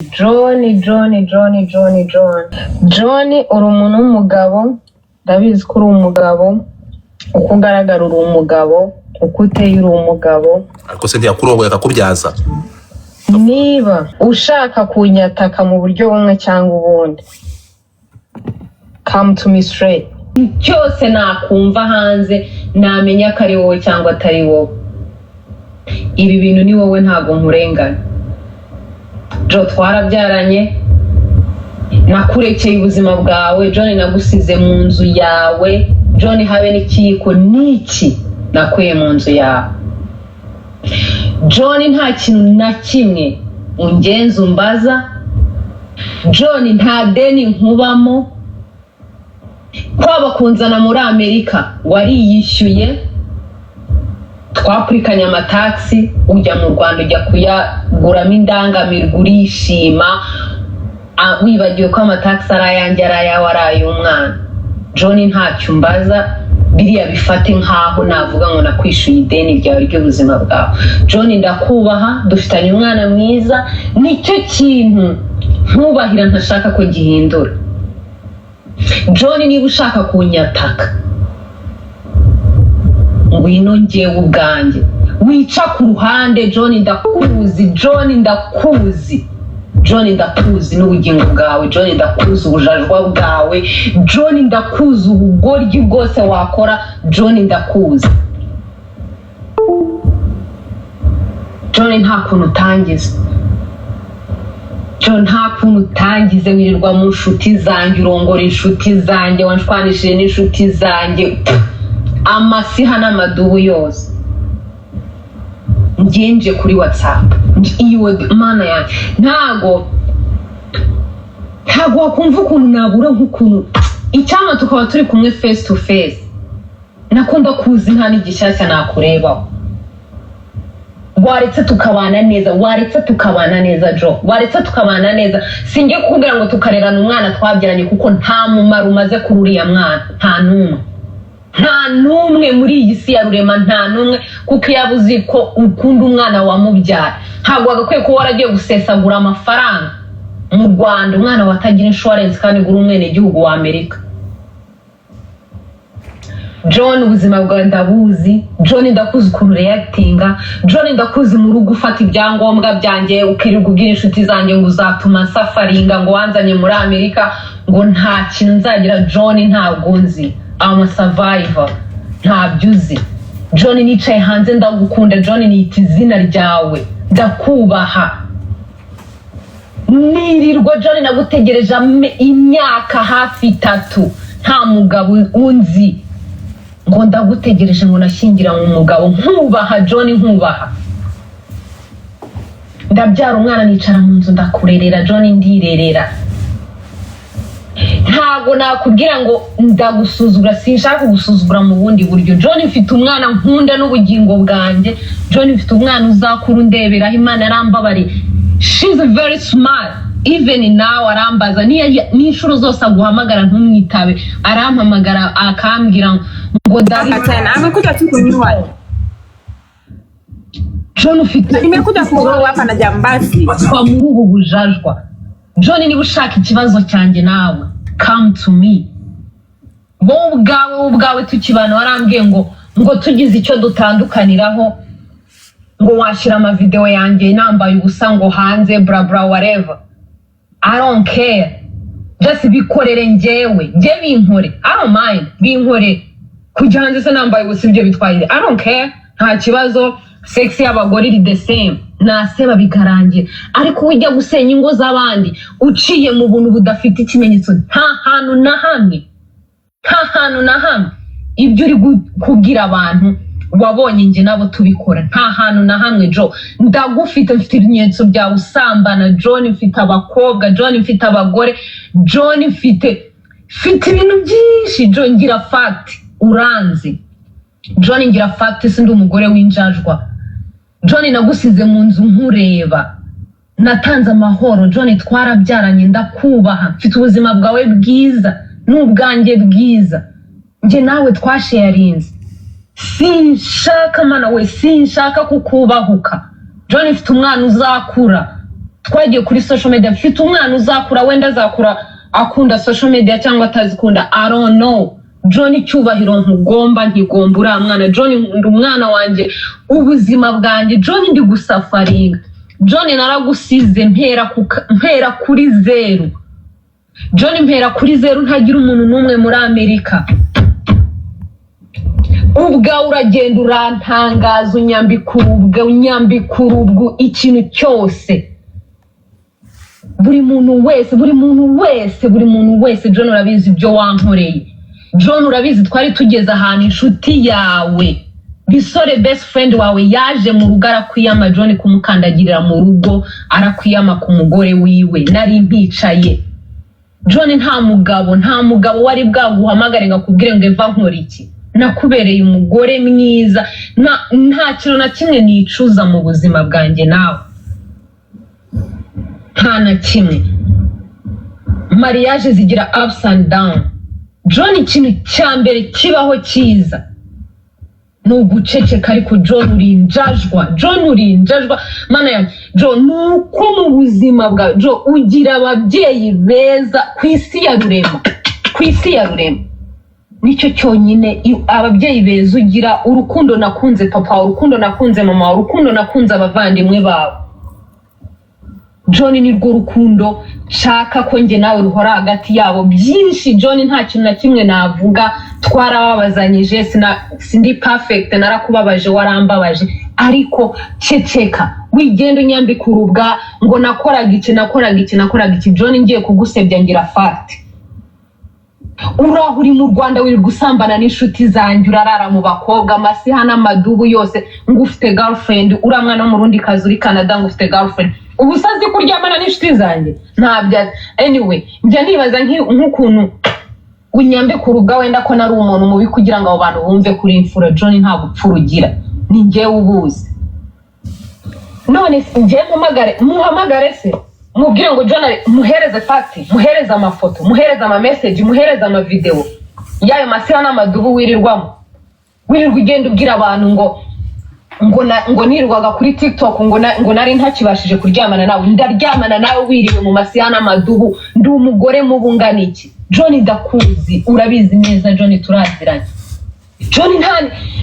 John uri umuntu w'umugabo, ndabizi ko uri umugabo, uko ugaragara uri umugabo, uko uteye uri umugabo. Ariko se ntiyakurongoye akakubyaza? Niba ushaka kunyataka mu buryo bumwe cyangwa ubundi, come to me straight. Cyose nakumva hanze namenya ko ari wowe cyangwa atari wowe. Ibi bintu ni wowe, ntabwo nkurengana. Jo, twarabyaranye, nakurekeye ubuzima bwawe. John, nagusize mu nzu yawe. John, habe n'ikiyiko n'iki nakuye mu nzu yawe. John, nta kintu na kimwe ungenza umbaza. John, nta deni nkubamo. Kwaba kunzana muri Amerika wariyishyuye, twapurikanye amataxi, ujya mu Rwanda ujya kuyaguramo indangamirwa urishima, wibagiwe ko amataxi ari ayanjye ari ayawe ari ay'umwana. John, ntacyo mbaza, biriya bifate nkaho navuga ngo nakwishyuye ideni ryawe ry'ubuzima bwawe. John, ndakubaha, dufitanye umwana mwiza, nicyo kintu nkubahira ntashaka ko gihindura. John, niba ushaka kunyataka, ngwino njyewe ubwanjye, wica ku ruhande. John, ndakuzi. John, ndakuzi n'ubugingo bwawe. John, ndakuzi ubujajwa bwawe. John, ndakuzi ubugoryi bwose wakora. John, ndakuzi. John, nta kuntu utangiza. John, nta kuntu utangize, wirirwa mu nshuti zanjye, urongora inshuti zanjye, wanshwanishije n'inshuti zanjye, amasiha n'amadubu yose. Ngenje kuri WhatsApp, iyo mana yanjye, ntago wakumva ukuntu nabura nk'ukuntu icyama tukaba turi kumwe face to face. Nakunda kuzi nta n'igishyashya nakurebaho. Waretse tukabana neza Jo, waretse tukabana neza. Singe kukubwira ngo tukarerana umwana twabyaranye, kuko nta mumaro umaze kuri uriya mwana, nta n'umwe muri iyi si ya rurema, nta n'umwe. Kuko iyo uzi ko ukunda umwana wamubyara, ntabwo wagakwiye kuba waragiye gusesagura amafaranga mu Rwanda umwana watagira insurance kandi uri umwenegihugu wa Amerika. John, ubuzima bwawe ndabuzi. John, ndakuzi ukuntu reactinga. John, ndakuzi mu rugo ufata ibyangombwa byanjye ukirirwa ubwira inshuti zanjye ngo uzatuma safaringa, ngo wanzanye muri Amerika, ngo nta kintu nzagira. John, ntabwo nzi, I'm a survivor, ntabyo uzi. John, nicaye hanze ndagukunda. John, nita izina ryawe, ndakubaha. Nirirwa John nagutegereje imyaka hafi 3, nta mugabo unzi, ngo ndagutegereje ngo nashyingira mu mugabo. Nkubaha John, nkubaha. Ndabyara umwana, nicara mu nzu ndakurerera. John, ndirerera. Ntabwo nakubwira ngo ndagusuzugura, sinshaka gusuzugura mu bundi buryo. John, mfite umwana nkunda n'ubugingo bwanjye. John, mfite umwana uzakura undeberaho. Imana yarambabariye. She's very smart. Even now arambaza n'inshuro zose aguhamagara ntumwitabe, arampamagara akambwira ngo Tena amekuja tu kunywa. John, ufite Nimekuja kuoa hapa na jambazi. kwa muri ubu bujajwa. John, niba ushaka ikibazo cyanjye nawe, come to me. Wowe ubwawe tukibana warambwiye ngo tugize icyo dutandukaniraho, ngo washyira amavideo yanjye nambaye ubusa ngo hanze bra whatever. I don't care. Just bikorere njyewe binkore. I don't mind, binkore. Kujya hanze se nambaye ubusa ibyo bitwaye, I don't care. Nta kibazo. Sex y'abagore iri the same, naseba bikarangira. Ariko ujya gusenya ingo z'abandi uciye mu buntu budafite ikimenyetso, nta hantu na hamwe ibyo uri kubwira abantu wabonye nge nabo tubikora. Nta hantu na hamwe Jo, ndagufite, mfite ibimenyetso byawe usambana. John, mfite abakobwa. John, mfite abagore. John, mfite ibintu byinshi. John, ngira fact, uranzi. John, ngira fact, sindi umugore w'injajwa. John, nagusize mu nzu nkureba, natanze amahoro. John, twarabyaranye, ndakubaha, mfite ubuzima bwawe bwiza n'ubwanjye bwiza. Nge nawe twasharinze. Sinshaka mana we, sinshaka kukubahuka. John, mfite umwana uzakura, twagiye kuri social media mfite umwana uzakura wenda azakura akunda social media cyangwa atazikunda I don't know. John cyubahiro ntugomba ntigomba uriya mwana John ndi umwana wanjye ubuzima bwanjye John ndi gusafaringa John naragusize mpera kuri zero John mpera kuri zero ntagira umuntu n'umwe muri Amerika ubwa uragenda urantangaza unyambikurubwo ikintu cyose buri muntu wese John urabizi ibyo wankoreye John urabizi twari tugeze ahantu inshuti yawe bisore best friend wawe yaje mu rugo arakwiyama John kumukandagirira mu rugo arakwiyama ku mugore wiwe nari mpicaye John nta mugabo wari bwaguhamagare ngakubwire ngo eva nkora iki nakubereye umugore mwiza nta kintu na kimwe nicuza mu buzima bwanjye nawe nta na kimwe mariage zigira ups and down John ikintu cya mbere kibaho cyiza nuguceceka ariko John urinjajwa mana yanjye John nuko mu buzima bwa John ugira ababyeyi beza ku isi ya rurema nicyo cyonyine ababyeyi beza ugira urukundo nakunze papa urukundo nakunze mama urukundo nakunze abavandimwe bawe John ni rwo rukundo nshaka ko njye nawe ruhora hagati yabo byinshi John nta kintu na kimwe navuga twarababazanyije sindi perfect narakubabaje warambabaje ariko ceceka wigenda unyambikurubwa ngo nakoraga iki John ngiye kugusebya ngira fact uri mu Rwanda wiri gusambana n'inshuti zanjye urarara mu bakobwa amasiha n'amadubu yose ngo ufite girlfriend uramwana wo mu rundi kazi uri Canada ngo ufite girlfriend ubusazi kuryamana n'inshuti zanjye ntabya anyway njya nibaza nk'ukuntu unyambe ku ruga wenda ko nari umuntu mubi kugira ngo abo bantu bumve kuri imfura John nta gupfura ugira ni njye ubuzi none njye muhamagare se mubwire ngo John muhereze fact muhereze amafoto muhereze ama message muhereze ama video yayo masiha n'amadubu wirirwa ugenda ubwira abantu ngo nirwaga kuri TikTok ngo nari ntakibashije kuryamana nawe ndaryamana nawe wiriwe mu masiha n'amadubu ndi umugore mubungana iki John ndakuzi urabizi neza John turaziranye John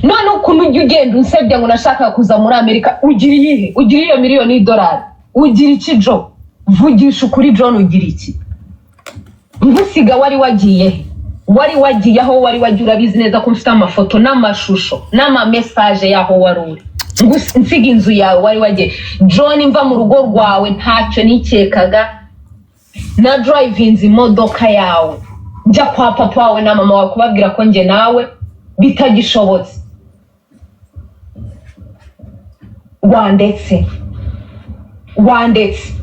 none ukuntu ugenda unsebya ngo nashaka kuza muri Amerika ugira iyo miliyoni $1 ugira iki Jo vugisha ukuri John ugira iki ngusiga wari wagiye aho wari wagiye urabizi neza ko mfite amafoto n'amashusho n'ama message yaho waruri nsiga inzu yawe wari wagiye John mva mu rugo rwawe ntacyo nikekaga na driving imodoka yawe njya kwa papa wawe na mama wawe kubabwira ko nje nawe bitagishobotse wandetse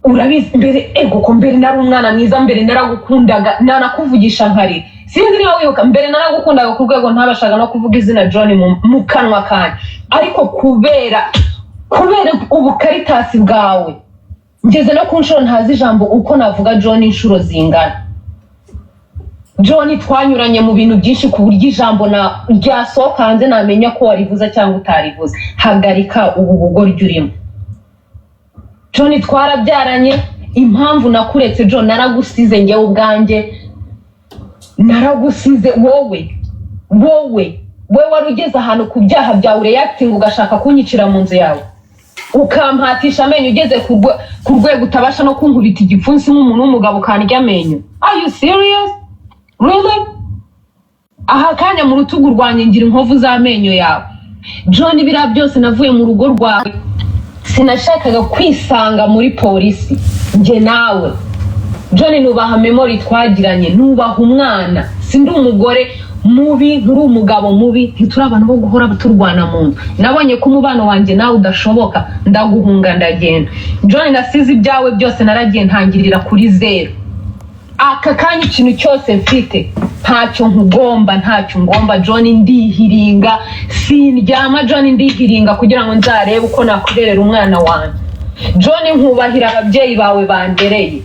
urabizi mbere ko mbere nari umwana mwiza mbere naragukundaga nanakuvugisha nkari sinzi niba wibuka mbere naragukundaga ku rwego ntabashaga no kuvuga izina John mu kanwa kanjye ariko kubera ubukaritasi bwawe ngeze no ku nshuro ntazi ijambo uko navuga John inshuro zingana John twanyuranye mu bintu byinshi ku buryo ijambo ryasohoka hanze namenya ko warivuze cyangwa utarivuze hagarika ubu bugoryi urimo John twarabyaranye impamvu nakuretse John naragusize njye ubwanjye naragusize wowe wari ugeze ahantu ku byaha byawe reacting ugashaka kunyicira mu nzu yawe ukampatisha amenyo ugeze ku rwego utabasha no kunkubita igipfunsi nk'umuntu w'umugabo kandya amenyo are you serious really aha kanya mu rutugu rwanjye ngira inkovu z'amenyo yawe John biriya byose navuye mu rugo rwawe sinashakaga kwisanga muri polisi njye nawe John nubaha memory twagiranye nubaha umwana sindi umugore mubi nturi umugabo mubi ntituri abantu bo guhora turwana mu nzu nabonye ko umubano wanjye nawe udashoboka ndaguhunga ndagenda John nasize ibyawe byose naragiye ntangirira kuri zero aka kanya ikintu cyose mfite ntacyo ngomba John ndihiringa sindyama John ndihiringa kugira ngo nzarebe uko nakurerera umwana wanjye John nkubahira ababyeyi bawe bandereye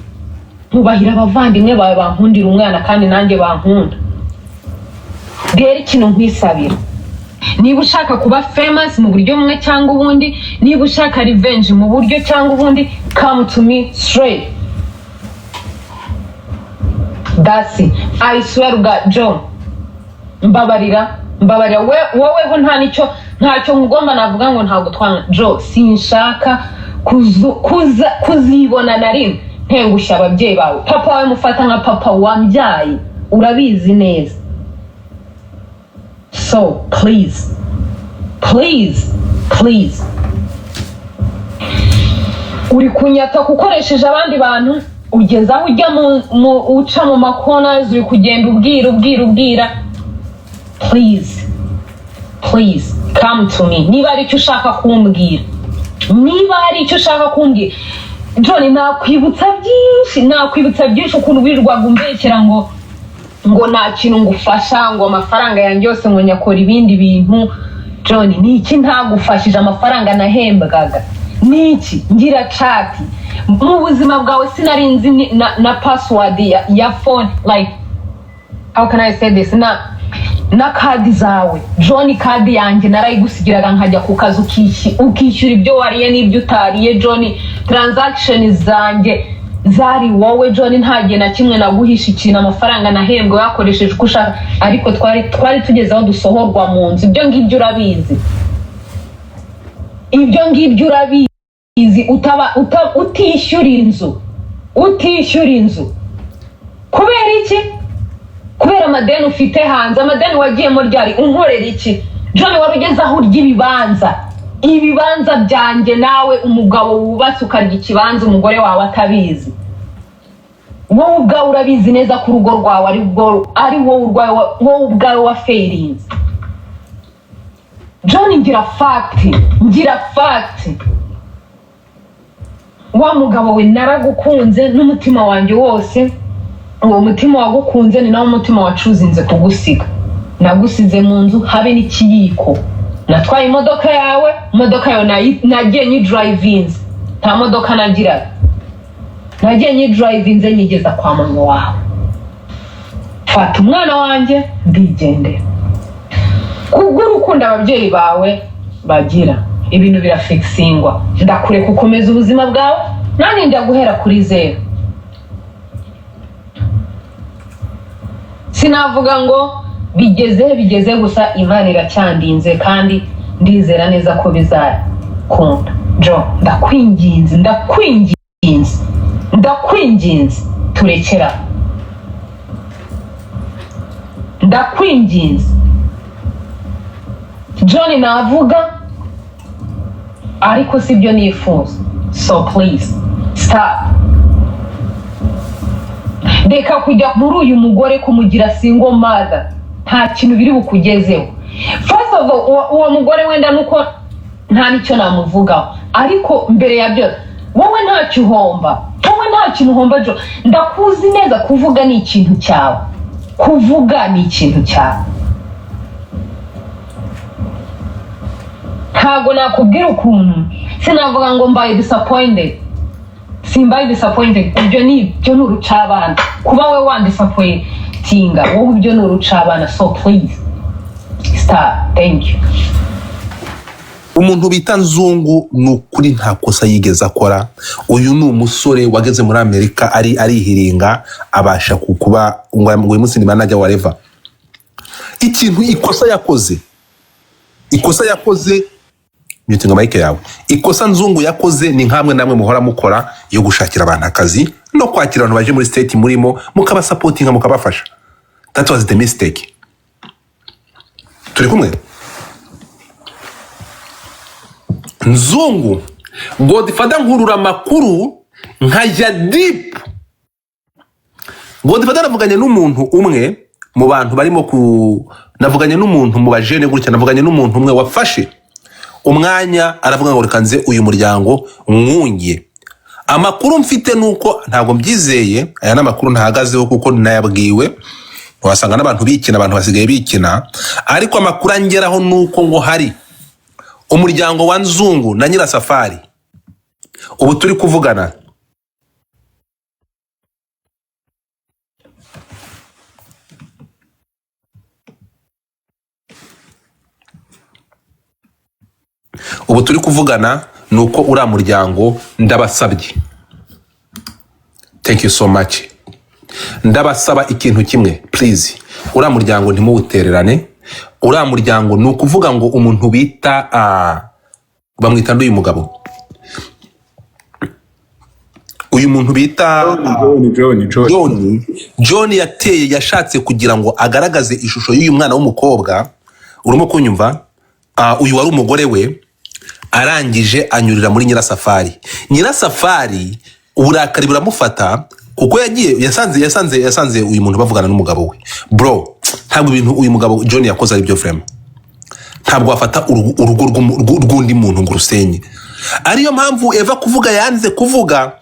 nkubahira abavandimwe bawe bankundira umwana kandi nanjye bankunda rero ikintu nkwisabira niba ushaka kuba famous mu buryo bumwe cyangwa ubundi, niba ushaka revenge mu buryo cyangwa ubundi, come to me straight. That's it. I swear to God, Joe, mbabarira woweho ntacyo ngomba navuga ngo ntabwo twanga. Joe, sinshaka kuzibona na rimwe ntengushya ababyeyi bawe. Papa wawe mufata nka papa wambyaye, urabizi neza. So please uri kunyata kukoresheje abandi bantu, ugeze aho ujya uca mu makona, uri kugenda ubwira. Please come to me. Niba ari icyo ushaka kumbwira, John, nakwibutsa byinshi ukuntu wirirwaga umbekera ngo nta kintu ngufasha, ngo amafaranga yanjye yose ngo nyakora ibindi bintu. John, niki ntagufashije? Amafaranga nahembwaga niki? Ngira chat mu buzima bwawe, sinarinzi na password ya phone, like how can I say this, na kadi zawe. John, kadi yanjye narayigusigiraga nkajya ku kazi ukishyura ibyo wariye n'ibyo utariye. John, transaction zanjye zari wowe. John, ntagiye na kimwe naguhisha ikintu. Amafaranga nahembwe yakoresheje uko ushaka, ariko twari tugeze aho dusohorwa mu nzu. Ibyo ngibyo urabizi, utishyura inzu. Kubera iki? Kubera amadeni ufite hanze. Amadeni wagiyemo ryari? Unkorera iki? John, wari ugeze aho urya ibibanza byanjye, nawe umugabo wubatse ukarya ikibanza umugore wawe atabizi. Wowe ubwawe urabizi neza ko urugo rwawe ari wowe ubwawe wa failinze. John, ngira fact. Wa mugabo we naragukunze n'umutima wanjye wose. Uwo mutima wagukunze ni nawo mutima wacuzinze kugusiga. Nagusize mu nzu habe n'ikiyiko. Natwaye imodoka yawe nagiye drivinze. Nta modoka nagira. Nagiye drivinze nyigeza kwa mama wawe. Fata umwana wanjye ndigendera. Kubw'urukundo ababyeyi bawe bagira, ibintu birafixingwa. Ndakure gukomeza ubuzima bwawe, nani ndaguhera kuri zero. Sinavuga ngo bigeze gusa, Imana iracyandinze kandi ndizera neza ko bizakunda. Joe, ndakwinginze turekera. Ndakwinginze. John, navuga ariko sibyo nifuza. So please stop. Reka kujya muri uyu mugore kumugira single mother, nta kintu biri bukugezeho. First of all, uwo mugore wenda nuko nta nicyo namuvugaho, ariko mbere ya byo wowe ntacyo uhomba. Jo, ndakuzi neza. Kuvuga ni ikintu cyawe. Ntago nakubwira ukuntu, sinavuga ngo mbaye disappointed. Simbaye disappointed. Ibyo ni urucabana. Kuba we wandisappointinga, wowe ibyo ni urucabana. So please stop. Thank you. Umuntu bita Nzungu nukuri nta kosa yigeze akora. Uyu ni umusore wageze muri Amerika arihiringa, abasha kukuba ngo uyu munsi ni manager whatever. Ikintu ikosa yakoze Mutinga Mike yawe. Ikosa Nzungu yakoze ni nkamwe namwe muhora mukora yo gushakira abantu akazi no kwakira abantu baje muri state murimo mukaba supportinga mukabafasha. That was the mistake. Turi kumwe? Nzungu Godfather nkurura makuru nkajya deep. Godfather navuganye n'umuntu umwe mu bantu barimo navuganye n'umuntu mu bajene gutya, navuganye n'umuntu umwe wafashe umwanya aravuga ngo rekanze uyu muryango mwungiye. Amakuru mfite nuko ntago mbyizeye, aya namakuru ntahagazeho kuko nayabwiwe. Wasanga n'abantu bikina, abantu basigaye bikina, ariko amakuru angeraho nuko ngo hari umuryango wa Nzungu na Nyirasafari ubu turi kuvugana ubu turi kuvugana nuko uriya muryango ndabasabye. Thank you so much. Ndabasaba ikintu kimwe please, uriya muryango ntimuwutererane. Uriya muryango ni ukuvuga ngo umuntu bita bamwita uyu mugabo, uyu muntu bita John yateye, yashatse kugira ngo agaragaze ishusho y'uyu mwana w'umukobwa. Urimo kunyumva? Uyu wari umugore we, arangije anyurira muri Nyirasafari. Uburakari buramufata kuko yagiye yasanze uyu muntu bavugana n'umugabo we. Bro, ntabwo ibintu uyu mugabo John yakoze ari byo frame. Ntabwo wafata urugo rw'undi muntu ngo rusenye. Ariyo mpamvu Eva kuvuga yanze kuvuga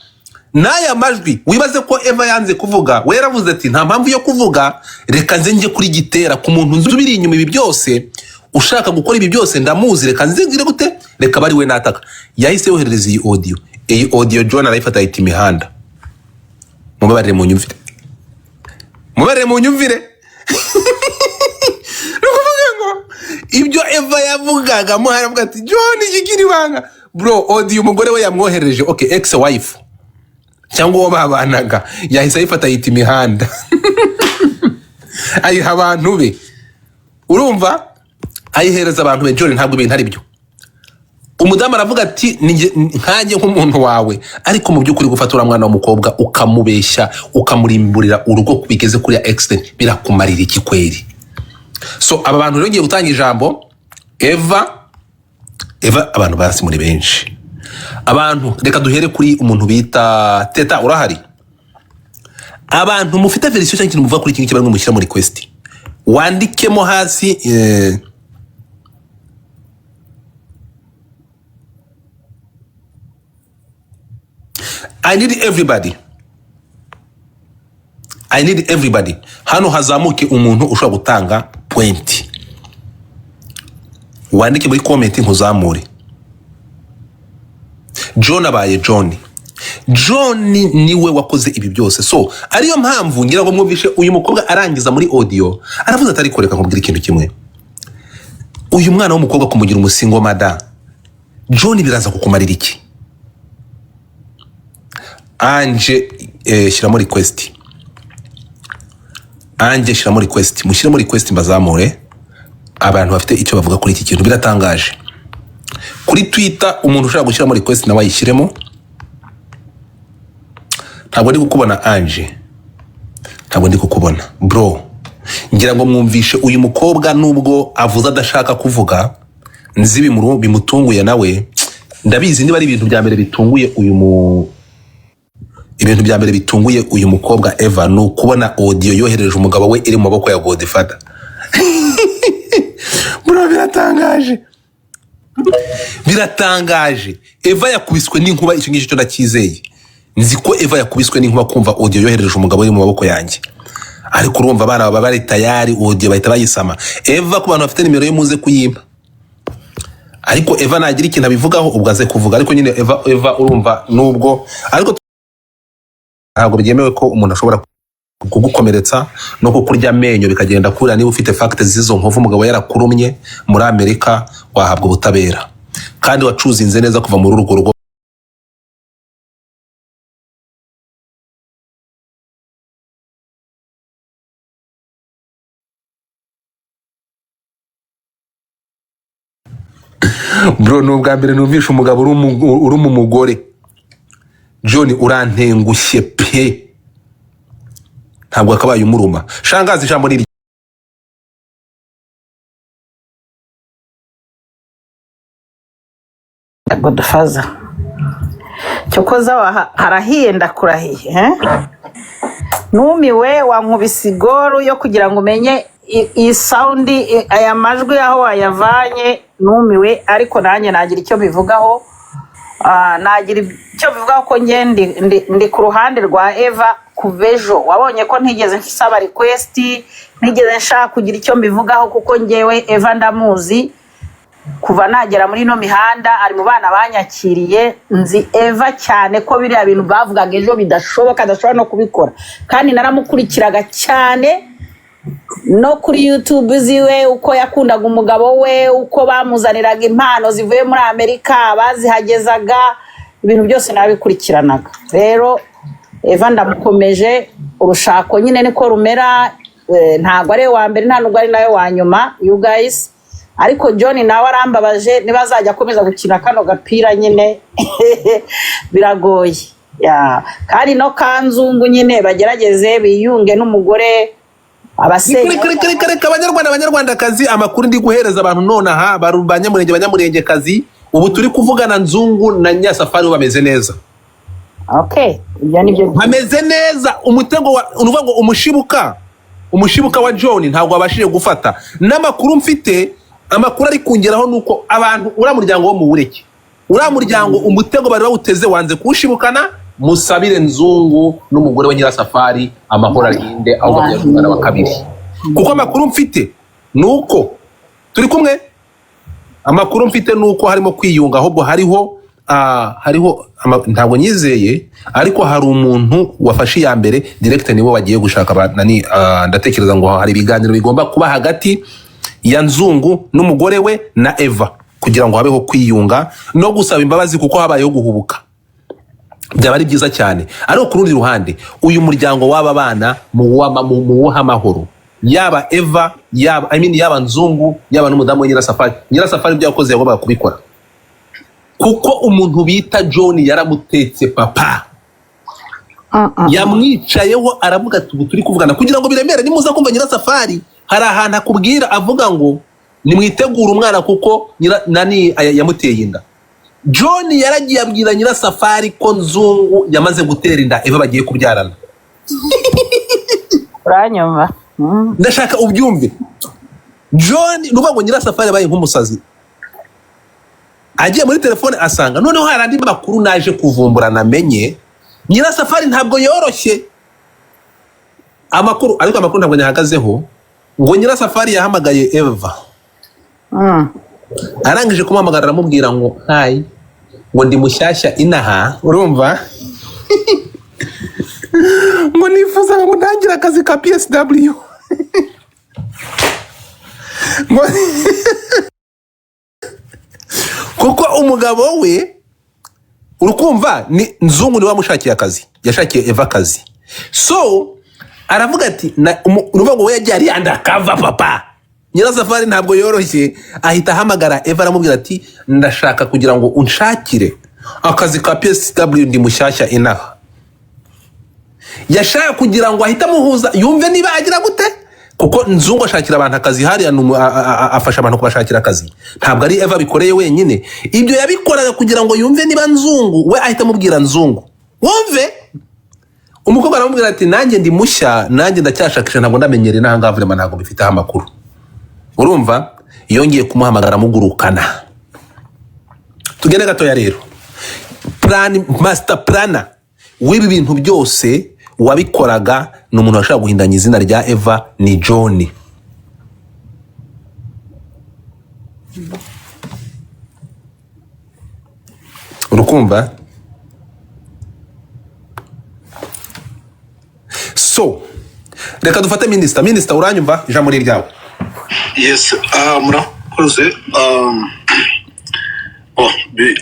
n'aya majwi. Wibaze ko Eva yanze kuvuga, we yaravuze ati nta mpamvu yo kuvuga, reka nze nje kuri Gitera ku muntu nzubiri inyuma ibi byose, ushaka gukora ibi byose ndamuzi, reka nze ngire gute, reka bari we nataka. Yahise yoherereza iyi audio. Iyi audio John arayifata yita imihanda. Mubabarire mu nyumvire. Nukuvuga ngo ibyo Eva yavugaga mo haravuga ati John igikiri banga. Bro, audio umugore we yamwohereje, okay, ex wife cyangwa uwo babanaga, yahise ayifata yita imihanda. Ayiha abantu be, urumva, ayihereza abantu be. John ntabwo ibintu ari byo. Umudamu aravuga ati nkanjye nk'umuntu wawe, ariko mu by'ukuri gufatura mwana w'umukobwa ukamubeshya ukamurimburira urugo bigeze kuri accident, birakumarira iki kweri? So aba bantu rero ngiye gutanga ijambo. Eva abantu basi muri benshi. Abantu reka duhere kuri umuntu bita Teta, urahari? Abantu mufite verisiyo cyangwa ikintu muvuga kuri iki ngiki barimo mushyira muri request, wandikemo hasi. I need everybody. Hano hazamuke umuntu ushobora gutanga point. Wandike muri comment nkuzamure. John abaye John niwe wakoze ibi byose. So ariyo mpamvu ngira ngo mwumvishe uyu mukobwa arangiza muri audio aravuze atari koreka nkubwira ikintu kimwe. Uyu mwana w'umukobwa kumugira umusingo mada, John biraza kukumarira iki? Anje shiramo request. Mushyiramo request mbazamure. Abantu bafite icyo bavuga kuri iki kintu biratangaje. Kuri Twitter umuntu ushaka gushyiramo request nawe ayishyiremo. Ntabwo ndi kukubona Anje. Ntabwo ndi kukubona. Bro, ngira ngo mwumvishe uyu mukobwa nubwo avuza adashaka kuvuga, nzi bimutunguye nawe. Ndabizi niba ari ibintu bya mbere bitunguye uyu mukobwa Eva no kubona audio yohereje umugabo we iri mu maboko ya Godfather. Bro, biratangaje. Eva yakubiswe n'inkuba, icyo ngicyo ndakizeye. Nzi ko Eva yakubiswe n'inkuba kumva audio yohereje umugabo iri mu maboko yanjye. Ariko urumva abana baba bari tayari, audio bahita bayisama. Eva ku bantu bafite nimero yo muze kuyimpa. Ariko Eva nagira ikintu abivugaho ubwo aze kuvuga. Ariko nyine Eva urumva nubwo, ariko ntabwo byemewe ko umuntu ashobora kugukomeretsa no kukurya amenyo bikagenda kuri. Niba ufite facts zizo nkovu umugabo yarakurumye muri Amerika, wahabwa ubutabera kandi wacuzinze neza kuva muri urugo rugo. Bro, nubwa mbere numvisha umugabo uri mu mugore. John urantengushye pe, ntabwo akabaye umuruma. Shangazi ijambo ni Godfather. Cyokoza harahiye ndakurahiye, numiwe wankubise igoro yo kugira ngo umenye iyi sound aya majwi aho wayavanye. Numiwe, ariko nanjye nagira icyo bivugaho. Nagira icyo bivugaho ko nge ndi ku ruhande rwa Eva kuvejo. Wabonye ko ntigeze nsaba request, ntigeze nshaka kugira icyo mbivugaho kuko ngewe Eva ndamuzi kuva nagera muri no mihanda, ari mu bana banyakiriye. Nzi Eva cyane ko biriya bintu bavugaga ejo bidashoboka, adashobora no kubikora, kandi naramukurikiraga cyane no kuri YouTube ziwe uko yakundaga umugabo we, uko bamuzaniraga impano zivuye muri Amerika bazihagezaga, ibintu byose nabikurikiranaga. Rero Eva ndamukomeje, urushako nyine niko rumera, ntago ari wa mbere nta nubwo ari nawe wa nyuma you guys. Ariko John nawe arambabaje, niba azajya akomeza gukina kano gapira nyine biragoye ya. Kandi no Kanzungu nyine bagerageze biyunge n'umugore abasenya. Reka abanyarwandakazi, amakuru ndi guhereza abantu nonaha banyamurenge kazi, ubu turi kuvugana Nzungu na Nyirasafari bameze neza. Okay, ibyo nibyo bameze neza. Umutego unuvuga ngo umushibuka wa John ntabwo abashije gufata. N'amakuru mfite, amakuru ari kungeraho nuko abantu uramuryango wo mu bureke, uramuryango umutego bari bawuteze wanze kuwushibukana. Musabire Nzungu n'umugore wa Nyirasafari amahoro arinde aho babyakugana bakabiri, kuko amakuru mfite nuko turi kumwe. Amakuru mfite nuko harimo kwiyunga, ahubwo hariho ntabwo nyizeye, ariko hari umuntu wafashe ya mbere direct nibo bagiye gushaka nani. Ndatekereza ngo hari ibiganiro bigomba kuba hagati ya Nzungu n'umugore we na Eva kugira ngo habeho kwiyunga no gusaba imbabazi kuko habayeho guhubuka. Byaba ari byiza cyane. Ariko ku rundi ruhande uyu muryango w'aba bana mu wuha amahoro, yaba Eva yaba Nzungu yaba n'umudamu we Nyirasafari ibyo yakoze yagombaga kubikora, kuko umuntu bita John yaramutetse papa. Yamwicayeho aravuga ati ubu turi kuvugana kugira ngo biremere. Nimuza kumva Nyirasafari hari ahantu akubwira avuga ngo nimwitegure umwana kuko nani yamuteye inda. John yaragiye abwira Nyirasafari ko Nzungu yamaze gutera inda Eva bagiye kubyarana. uranyumva? Ndashaka ubyumve. John nuvuga ngo Nyirasafari yabaye nk'umusazi, agiye muri telefone asanga noneho hari andi makuru naje kuvumbura namenye. Nyirasafari ntabwo yoroshye amakuru, ariko amakuru ntabwo nyahagazeho. Ngo Nyirasafari yahamagaye Eva, arangije kumuhamagara aramubwira ngo hi, ngo ndi mushyashya inaha, urumva ngo nifuza ngo ntangira akazi ka PSW. Kuko umugabo we urukumva ni Nzungu niwe wamushakiye akazi, yashakiye Eva akazi. So aravuga ati uruvuga ngo we yagiye ari undercover papa. Nyirasafari ntabwo yoroshye, ahita ahamagara Eva aramubwira ati ndashaka kugira ngo unshakire akazi ka PSW, ndi mushyashya inaha. Yashaka kugira ngo ahita muhuza yumve niba agira gute, kuko Nzungu ashakira abantu akazi hariya, afasha abantu kubashakira akazi, ntabwo ari Eva bikoreye wenyine. Ibyo yabikoraga kugira ngo yumve niba Nzungu, we ahita amubwira Nzungu wumve. Umukobwa aramubwira ati nanjye ndi mushya, nanjye ndacyashakisha, ntabwo ndamenyere n'ahangaha vrema, ntabwo bifiteho amakuru. Urumva yongeye kumuhamagara amugurukana. Tugende gatoya rero, master planner w'ibi bintu byose wabikoraga ni umuntu washaka guhindanya izina rya Eva, ni John. Urukumva? So reka dufate minister uranyumva, ijambo ni ryawe. Yes, murakoze.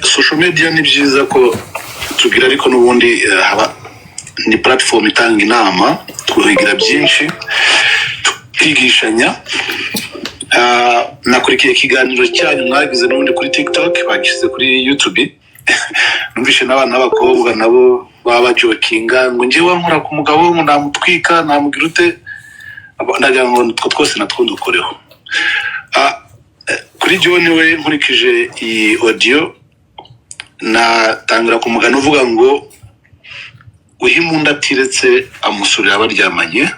Social media ni byiza ko tugira, ariko n'ubundi ni platform itanga inama, twigira byinshi, tukigishanya. Nakurikiye ikiganiro cyanyu mwagize n'ubundi kuri TikTok, bagishyize kuri YouTube. Numvishe n'abana b'abakobwa nabo baba jokinga ngo njye wankora ku mugabo ngo namutwika namugira ute, ndagira ngo utwo twose natwo dukoreho. Kuri John we nkurikije iyi audio natangira kumugana uvuga ngo uhimunda atiretse amusuri abaryamanye,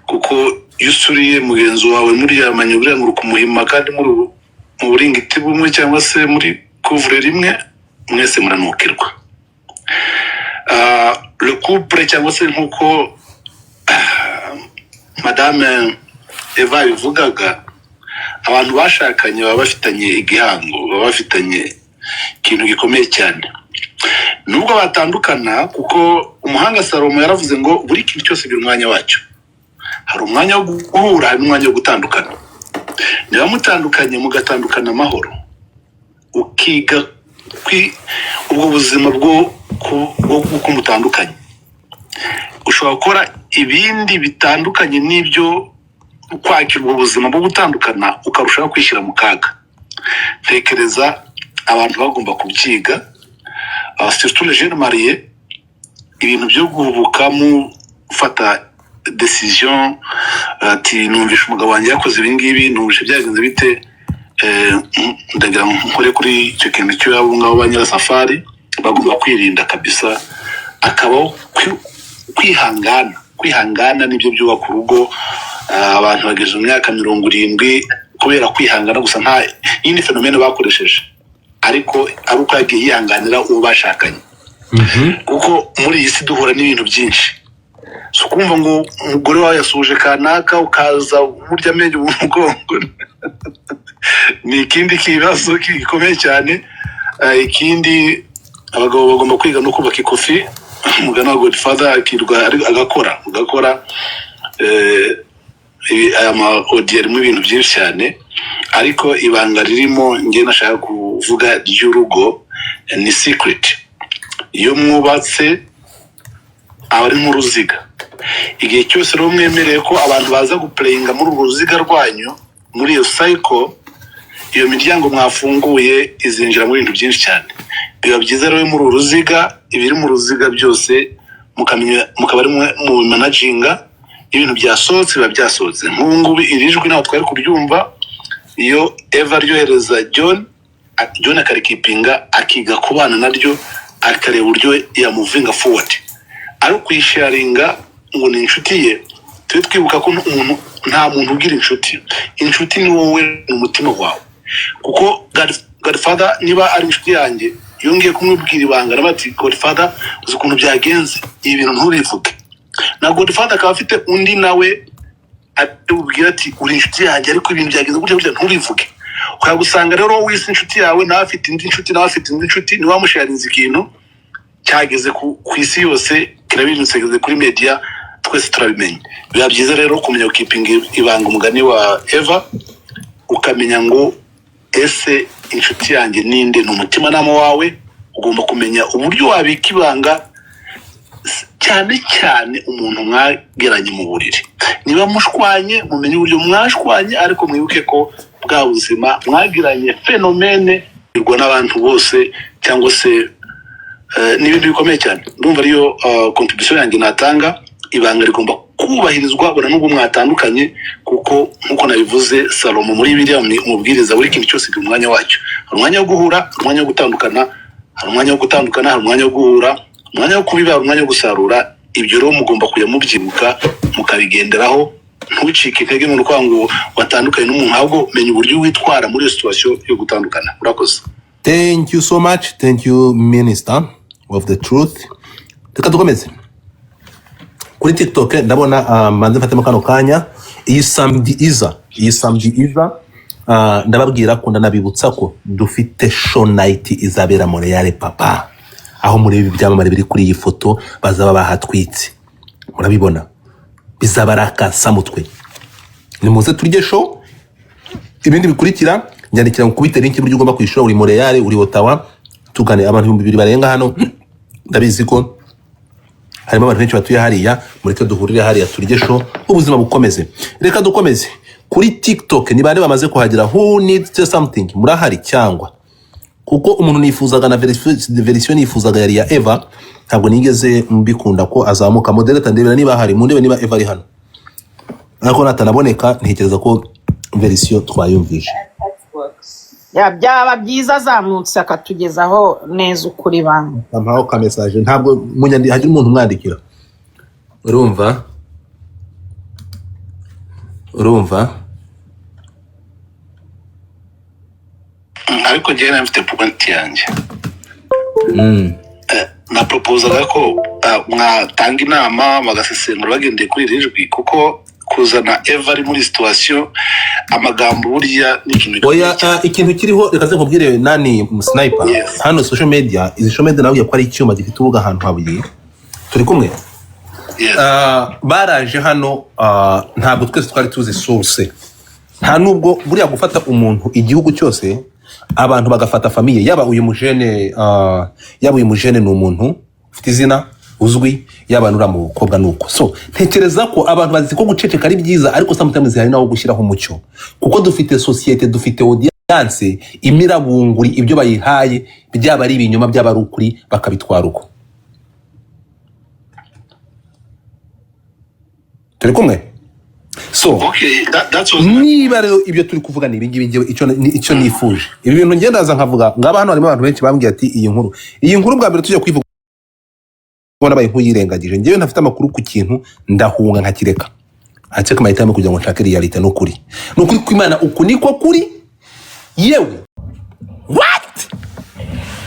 kuko iyo usuriye mugenzi wawe muryamanye buriya ngo kumuhima kandi mu buringiti bumwe cyangwa se muri couvre rimwe mwese muranukirwa. Le couple cyangwa se nkuko Madame Eva bivugaga, abantu bashakanye baba bafitanye igihango, baba bafitanye ikintu gikomeye cyane. Nubwo batandukana, kuko umuhanga Salomo yaravuze ngo buri kintu cyose gira umwanya wacyo. hari umwanya wo guhura, hari n'umwanya wo gutandukana. Niba mutandukanye mugatandukana amahoro, ukiga ubwo buzima bwo mutandukanye, ushobora gukora ibindi bitandukanye n'ibyo kwakira ubwo buzima bwo gutandukana, ukarushaho kwishyira mu kaga. Tekereza abantu bagomba kubyiga, surtout les jeunes mariés, ibintu byo guhubuka mufata decision ati numvisha umugabo wanjye yakoze ibi ngibi, numvisha byagenze bite, ndagira nkore kuri icyo kintu cyo abo ngabo ba nyirasafari bagomba kwirinda kabisa, akabaho kwihangana nibyo byubaka urugo. Abantu bageze mu myaka 70 kubera kwihangana gusa, nta yindi fenomene bakoresheje, ariko ari uko yagiye yihanganira uwo bashakanye. Kuko muri iyi si duhura n'ibintu byinshi, so kumva ngo umugore wawe yasuje kanaka ukaza umurya amenyo mu mugongo ni ikindi kibazo gikomeye cyane. Ikindi abagabo bagomba kwiga no kubaka ikofi, umugana wa Godfather akirwa agakora aya ma-audio arimo ibintu byinshi cyane, ariko ibanga ririmo ngiye nashaka kuvuga ry'urugo ni secret. Iyo mwubatse aba ari nk'uruziga, igihe cyose rero mwemereye ko abantu baza guplayinga muri urwo ruziga rwanyu, muri iyo cycle, iyo miryango mwafunguye izinjira muri ibintu byinshi cyane. Biba byiza rero muri uru ruziga, ibiri mu ruziga byose mukaba ari mu managinga, ibintu byasohotse biba byasohotse. Nk'ubu ngubu iri jwi naho twari kuryumva, iyo Eva ryohereza John akarikipinga, akiga kubana naryo, akareba uburyo yamuvinga forward, ari kuyisharinga ngo ni inshuti ye. Tujye twibuka ko nta muntu ugira inshuti ni wowe n'umutima wawe. Kuko Godfather niba ari inshuti yanjye, yongeye kumubwira ibanga bati Godfather uzi ukuntu byagenze, ibi bintu nturivuge. Na Godfather akaba afite undi nawe atubwira ati uri inshuti yanjye ariko ibintu byagenze gutya nturivuge. Ukagusanga rero wisi inshuti yawe nawe afite indi nshuti, ni wamusharinze ikintu cyageze ku isi yose, kirabinusegeze kuri media, twese turabimenye. Biba byiza rero kumenya keeping ibanga, umugani wa Eva, ukamenya ngo ese inshuti yanjye ninde, n'umutima nama wawe. Ugomba kumenya uburyo wabika ibanga, cyane cyane umuntu mwageranye mu buriri. Niba mushwanye mumenye uburyo mwashwanye, ariko mwibuke ko bwa buzima mwagiranye fenomene birwa n'abantu bose, cyangwa se n'ibintu bikomeye cyane. Ndumva ariyo contribution yanjye natanga. Ibanga rigomba kubahirizwa bura nubwo mwatandukanye, kuko nkuko nabivuze Salomo muri Bibiliya umubwiriza buri kintu cyose mu mwanya wacyo. Hari umwanya wo guhura, hari umwanya wo gutandukana, hari umwanya wo gutandukana, hari umwanya wo guhura, umwanya wo kubiba, hari umwanya wo gusarura. Ibyo rero mugomba kujya mubyibuka mukabigenderaho, ntucike intege mu rukango watandukanye n'umuntu, ahubwo menya uburyo witwara muri situation yo gutandukana. Urakoze. Thank you so much. Thank you, Minister of the Truth. Reka dukomeze kuri TikTok. Ndabona manze mfatemo kano kanya, iyi samedi iza ndababwira ko ndanabibutsa ko dufite show night izabera Montreal papa, aho muri ibi byamamare biri kuri iyi foto bazaba bahatwitse, murabibona, bizabaraka samutwe. Nimuze turye show, ibindi bikurikira njyandikira mukubite link buryo ugomba kwishura. Uri Montreal, uri Ottawa, tugane abantu 200 barenga hano. Ndabizi ko harimo abantu benshi batuye hariya, mureke duhurire hariya turye show, ubuzima bukomeze. Reka dukomeze kuri TikTok. Ni bane bamaze kuhagira, who needs something, murahari cyangwa? Kuko umuntu nifuzaga na version nifuzaga yari ya Eva, ntabwo nigeze mbikunda ko azamuka. Moderator ndebera niba hari, mundebe niba Eva ari hano, ariko natanaboneka ntekereza ko version twayumvisha. Byaba byiza azamutse akatugezaho neza ukuri banga. Ampaho ka message, ntabwo munyandi hagira umuntu umwandikira. Urumva? Ariko njye nafite point yanjye. Na proposaga ko mwatanga inama bagasesengura bagendeye kuri iri jwi, kuko kuzana Eva ari muri situation, amagambo burya n'ikintu. Oya, ikintu kiriho reka ze nkubwire nani sniper. Hano social media, izi social media nawe yakora icyuma gifite ubuga ahantu habuye. Turi kumwe. Yes. baraje hano ntabwo twese twari tuzi source nta nubwo buriya gufata umuntu igihugu cyose abantu bagafata famiye yaba uyu mujene ni umuntu ufite izina uzwi yaba nura mu kobwa nuko so ntekereza ko abantu bazi ko guceceka ari byiza ariko sometimes hari naho gushyiraho umucyo kuko dufite societe dufite audience imirabunguri ibyo bayihaye byaba ari ibinyoma byaba ari ukuri bakabitwara uko turi kumwe so Okay, that's what niba rero ibyo turi kuvuga ni ibingibi icyo nifuje ibi bintu ngendaza nkavuga ngaba hano harimo abantu benshi bambwiye ati iyi nkuru bwa mbere tujya kwivuga nabaye nkuyirengagije ngewe ntafite amakuru ku kintu ndahunga nkakireka ateka mahitamo kugira ngo nshake reality n'ukuri ko Imana uku niko kuri yewe what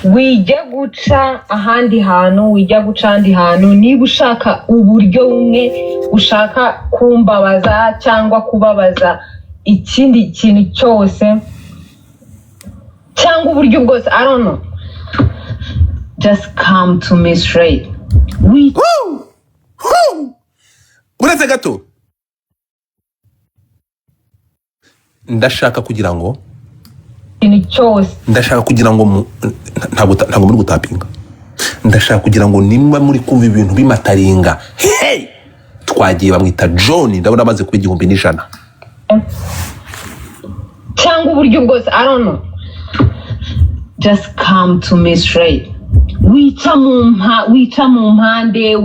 wijya guca ahandi hantu wijya guca ahandi hantu niba ushaka uburyo bumwe ushaka kumbabaza cyangwa kubabaza ikindi kintu cyose cyangwa uburyo bwose I don't know just come to me straight uretse gato ndashaka kugira ngo ikintu cyose ndashaka kugira ngo ntabwo muri gutapinga ndashaka kugira ngo nimba muri kumva ibintu bimataringa hey twagiye bamwita John ndabona amaze kuba 1,100 cyangwa uburyo bwose I don't know just come to me straight wica mu mpande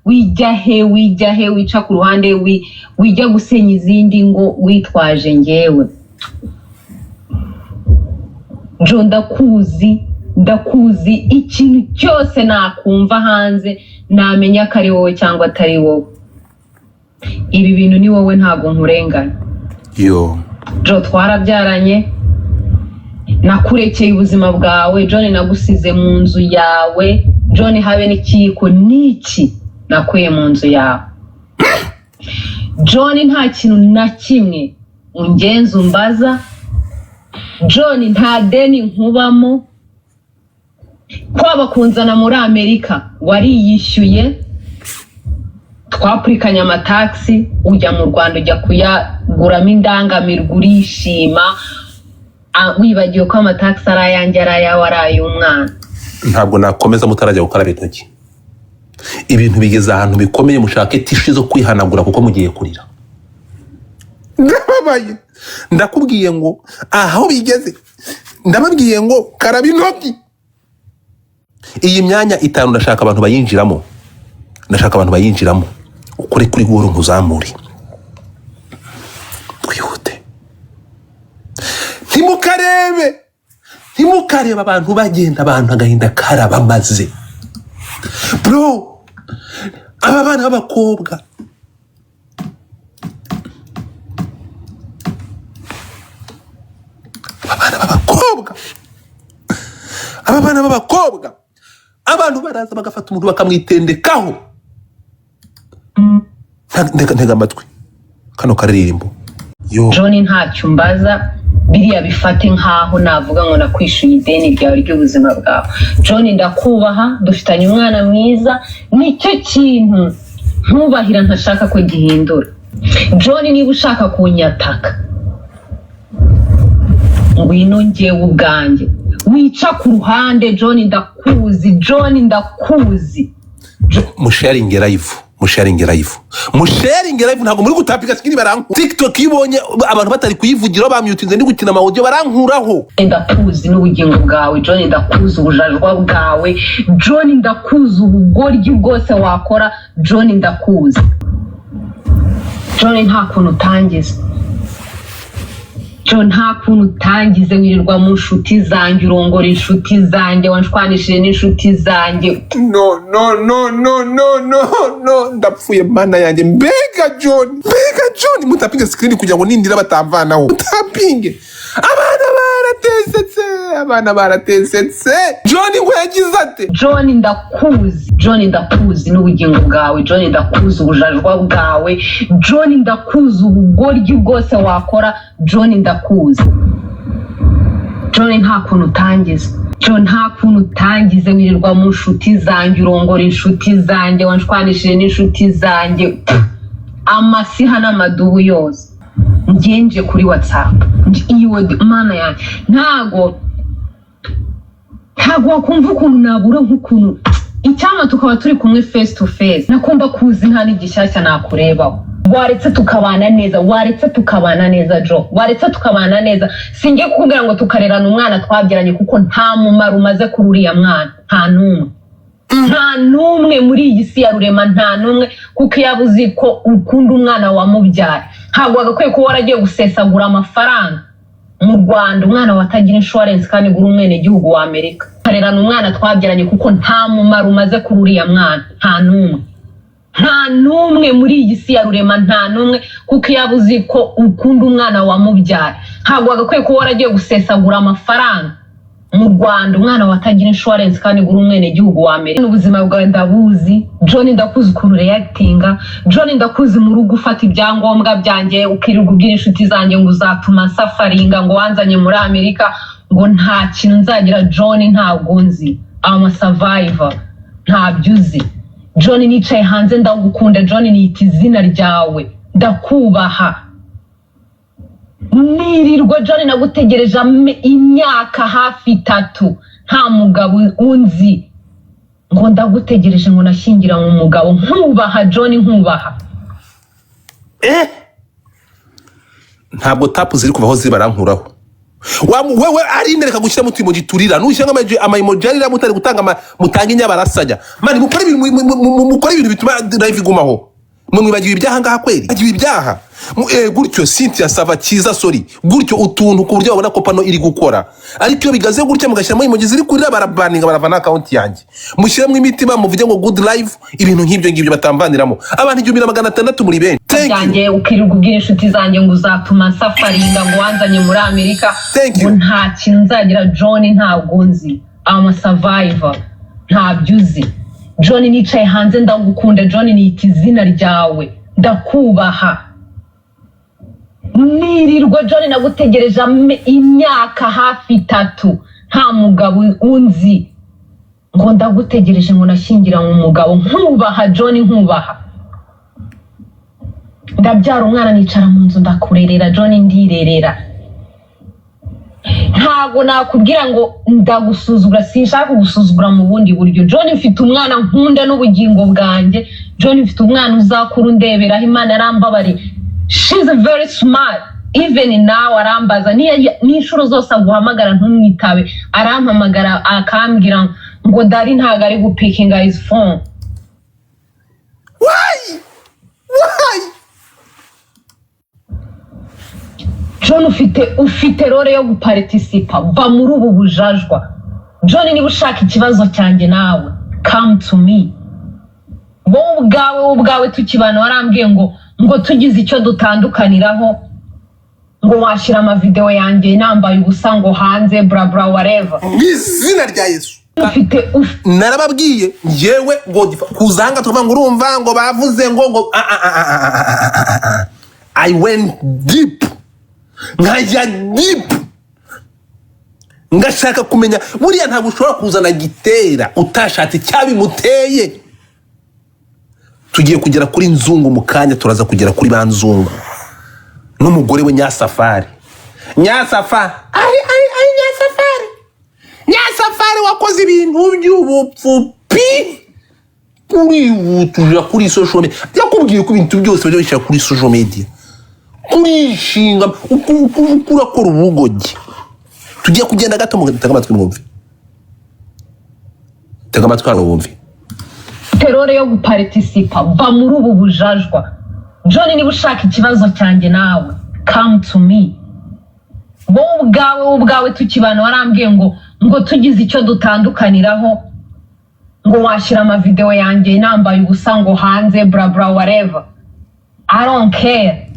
wijya he wica ku ruhande wijya gusenya izindi ngo witwaje ngewe Jo ndakuzi ikintu cyose nakumva hanze namenya ko ari wowe cyangwa atari wowe ibi bintu ni wowe ntabwo nkurengana yo Jo twarabyaranye nakurekeye ubuzima bwawe John nagusize mu nzu yawe John habe n'ikiyiko niki nakuye mu nzu yawe John nta kintu na kimwe ungenza umbaza John nta deni nkubamo kwaba kunzana muri Amerika wariyishyuye twapurikanya amataxi ujya mu Rwanda ujya kuyaguramo indangamirwa urishima wibagiwe ko amataxi ari ayanjye ari ayawe ari ay'umwana ntabwo nakomeza mutarajya gukaraba intoki ibintu bigeze ahantu bikomeye mushake tishu zo kwihanagura kuko mugiye kurira ndababaye ndakubwiye ngo aho bigeze ndababwiye ngo karaba intoki iyi myanya 5 ndashaka abantu bayinjiramo ukore kuri goro nkuzamure twihute ntimukarebe abantu bagenda abantu agahinda karabamaze bro aba bana b'abakobwa abantu baraza bagafata umuntu bakamwitendekaho ntega amatwi kano karirimbo John ntacyo mbaza biriya bifate nkaho navuga ngo nakwishyuye ideni ryawe ry'ubuzima bwawe John ndakubaha dufitanye umwana mwiza nicyo kintu ntubahira ntashaka ko gihindura John niba ushaka kunyataka ngwino ngewe ubwanjye wica ku ruhande John ndakuzi musharinge live ntabwo muri gutapika sikini baranku TikTok ibonye abantu batari kuyivugira bamyutinze ndi gukina amaudio barankuraho ndakuzi n'ubugingo bwawe John ndakuzi ubujajwa bwawe John ndakuzi ubugoryi bwose wakora John ndakuzi John nta kuntu utangiza John nta kuntu utangize wirirwa mu nshuti zanjye urongora inshuti zanjye wanshwanishije n'inshuti zanjye no ndapfuye mana yanjye mbega John mutapinge screen kugira ngo nindira batamvanaho mutapinge abana baratesetse John ngo yagize ate John ndakuzi n'ubugingo bwawe John ndakuzi ubujajwa bwawe John ndakuzi ubugoryi bwose wakora John ndakuzi John nta kuntu utangiza John nta kuntu utangize wirirwa mu nshuti zanjye urongora inshuti zanjye wanshwanishije n'inshuti zanjye amasiha n'amadubu yose ngenje kuri WhatsApp iyo mana yanjye ntago wakumva ukuntu nabura nk'ukuntu icyama tukaba turi kumwe face to face nakumva kuzi nta n'igishyashya nakurebaho waretse tukabana neza Jo waretse tukabana neza singiye kukubwira ngo tukarerana umwana twabyaranye kuko nta mumaro umaze kuri uriya mwana nta n'umwe muri iyi si ya rurema nta n'umwe kuko iyo abuzi ko ukunda umwana wamubyara ntabwo wagakwiye kuba waragiye gusesagura amafaranga mu Rwanda umwana watagira insurance kandi gura umwene gihugu wa Amerika karerana umwana twabyaranye kuko nta mumaro umaze kuri uriya mwana nta n'umwe muri iyi si ya rurema nta n'umwe kuko iyo abuzi ko ukunda umwana wamubyara ntabwo wagakwiye kuba waragiye gusesagura amafaranga mu Rwanda umwana watagira insurance kandi gura umwene gihugu wa Amerika ubuzima bwawe ndabuzi John ndakuzi ukuntu reactinga John ndakuzi mu rugo ufata ibyangombwa byanjye ukirirwa ubwira inshuti zanjye ngo uzatuma safaringa ngo wanzanye muri Amerika ngo nta kintu nzagira John ntabwo nzi I'm a survivor ntabyo uzi John nicaye hanze ndagukunda John nita izina ryawe ndakubaha nirirwa John nagutegereje imyaka hafi 3 nta mugabo unzi ngo ndagutegereje ngo nashyingira mu mugabo nkubaha John nkubaha ntabwo tapu ziri kuvaho zibarankuraho wewe arindereka gushyira muti mu giturira nushyanga amaimoji arira mutari gutanga mutanga inyabarasajya mani mukore ibintu bituma live igumaho mwibagiwe ibyaha ngaha kweri agiwe ibyaha gutyo Cynthia sava kiza sorry gutyo utuntu ku buryo babona ko pano iri gukora ariko iyo bigaze gutyo mugashyiramo emoji ziri kurira barabaninga baravana account yanjye mushyiramo imitima muvuge ngo good live ibintu nk'ibyo batamvaniramo abantu 1600 muri bene yanjye ukirirwa ubwira inshuti zanjye ngo uzatuma safaringa ngo wanzanye muri Amerika ngo nta kintu nzagira John ntabwo nzi I'm a survivor ntabyo uzi John nicaye hanze ndagukunda John nita izina ryawe ndakubaha nirirwa John nagutegereje imyaka hafi 3 nta mugabo unzi ngo ndagutegereje ngo nashyingira mu mugabo nkubaha John nkubaha ndabyara umwana nicara mu nzu ndakurerera John ndirerera ntago nakubwira ngo ndagusuzugura sinshaka gusuzugura mu bundi buryo John mfite umwana nkunda n'ubugingo bwanjye John mfite umwana uzakura undeberaho Imana arambabare she's very smart even now arambaza n'inshuro zose aguhamagara ntumwitabe arampamagara akambwira ngo Dari ntago ari gupikinga his phone why John ufite role yo guparticipa va muri ubu bujajwa John niba ushaka ikibazo cyanjye nawe come to me wowe ubwawe tukibana warambwiye ngo tugize icyo dutandukaniraho ngo washyira amavideo yanjye nambaye ubusa ngo hanze bra bra whatever izina rya Yesu narababwiye yewe ngo kuzanga tuvuga ngo urumva ngo bavuze ngo I went deep nkajya deep ngashaka kumenya buriya ntabwo ushobora kuzana gitera utashatse cyabimuteye tugiye kugera kuri Nzungu mu kanya turaza kugera kuri Banzungu n'umugore we Nyasafari Nyasafari wakoze ibintu by'ubupfupi tujya kuri social media yakubwiye ko ibintu byose byo bishyira kuri social media kurishinga urakora ubugogi tugiye kugenda gato mu tega amatwi mwumve terore yo guparticipa va muri ubu bujajwa John niba ushaka ikibazo cyanjye nawe come to me wowe ubwawe tukibana warambwiye ngo tugize icyo dutandukaniraho ngo washyira amavideo yanjye nambaye ubusa ngo hanze bra bra whatever I don't care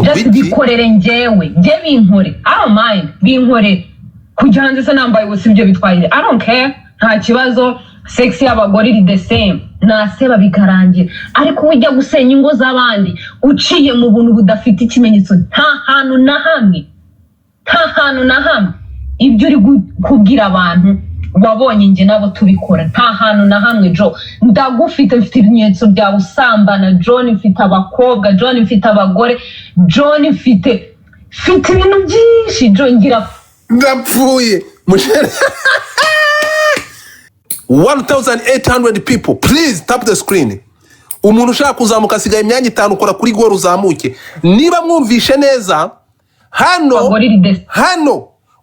just bikorere njyewe binkore I don't mind binkore kujya hanze se nambaye ubusa ibyo bitwaye I don't care nta kibazo sex y'abagore iri the same naseba bikarangira ariko ujya gusenya ingo z'abandi uciye mu buntu budafite ikimenyetso nta hantu na hamwe ibyo uri kubwira abantu wabonye njye nabo tubikora nta hantu na hamwe Jo ndagufite mfite ibimenyetso bya usambana John mfite abakobwa John mfite abagore John mfite ibintu byinshi Jo ngira ndapfuye mushere 1800 people please tap the screen. Umuntu ushaka kuzamuka asigaye imyanya 5 ukora kuri goal uzamuke. Niba mwumvishe neza hano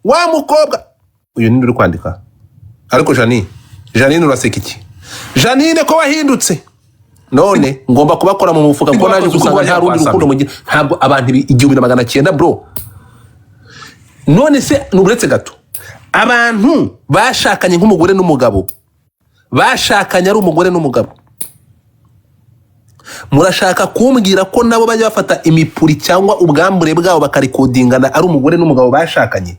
wa mukobwa uyu ni uri kwandika ariko Janine uraseka iki? Janine ko wahindutse none ngomba kubakora mu mufuka ko naje gusanga nta rundi rukundo mugira ntabwo abantu 1900 bro. None se nuburetse gato abantu bashakanye nk'umugore n'umugabo bashakanye ari umugore n'umugabo murashaka kumbwira ko nabo bajya bafata imipuri cyangwa ubwambure bwabo bakarikodingana ari umugore n'umugabo bashakanye?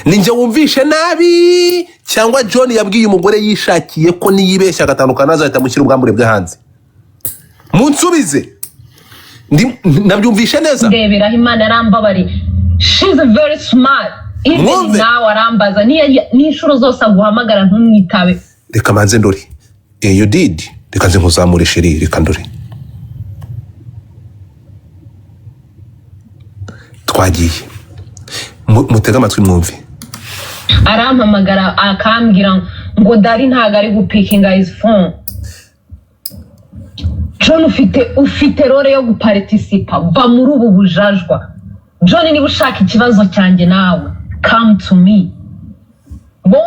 Ninjye wumvishe nabi cyangwa John yabwiye umugore yishakiye ko niyibeshya agatandukana azahita mushyira ubwambure bwe hanze? Munsubize nabyumvishe neza. Ndebera Imana arambabari she's very smart even now arambaza n'inshuro zose aguhamagara ntumwitabe. Reka manze ndori you did reka nze nkuzamure sheri reka ndori twagiye mutega amatwi mwumve. Arampamagara akambwira ngo Dari ntago ari gupikinga his phone. John ufite role yo guparticipa va muri ubu bujajwa. John niba ushaka ikibazo cyanjye nawe come to me. Bo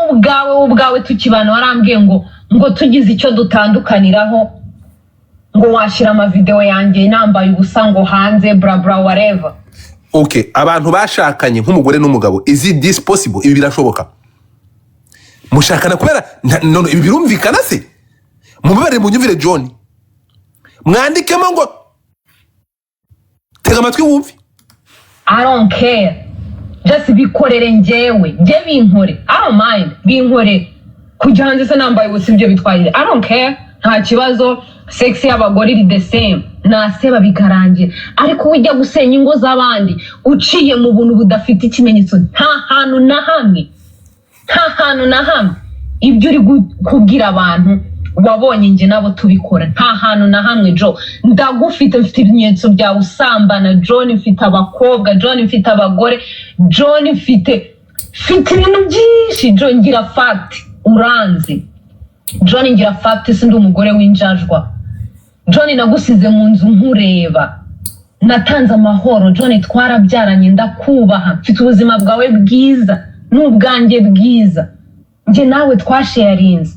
ubwawe tukibana warambwiye ngo tugize icyo dutandukaniraho ngo washira ama video yanjye nambaye ubusa ngo hanze bra bra whatever. Okay, abantu bashakanye nk'umugore n'umugabo is it this possible? Ibi birashoboka? Mushakana kubera none ibi birumvikana se? Mubare munyumvire John. Mwandikemo ngo tega amatwi wumve. I don't care. Just bikorere njyewe. Je binkore. I don't mind. Binkore. Kujya hanze se nambaye ubusa ibyo bitwaye. I don't care. Nta kibazo. Sex y'abagore iri the same. Naseba bikarangira. Ariko ujya gusenya ingo z'abandi uciye mu buntu budafite ikimenyetso nta hantu na hamwe. Ibyo uri kubwira abantu wabonye njye nabo tubikora nta hantu na hamwe Jo ndagufite mfite ibimenyetso bya usambana John mfite abakobwa John mfite abagore John mfite ibintu byinshi Jo ngira fact uranzi John ngira fact sindi umugore w'injajwa John nagusize mu nzu nkureba natanze amahoro John twarabyaranye ndakubaha mfite ubuzima bwawe bwiza n'ubwanjye bwiza nje nawe twasharinze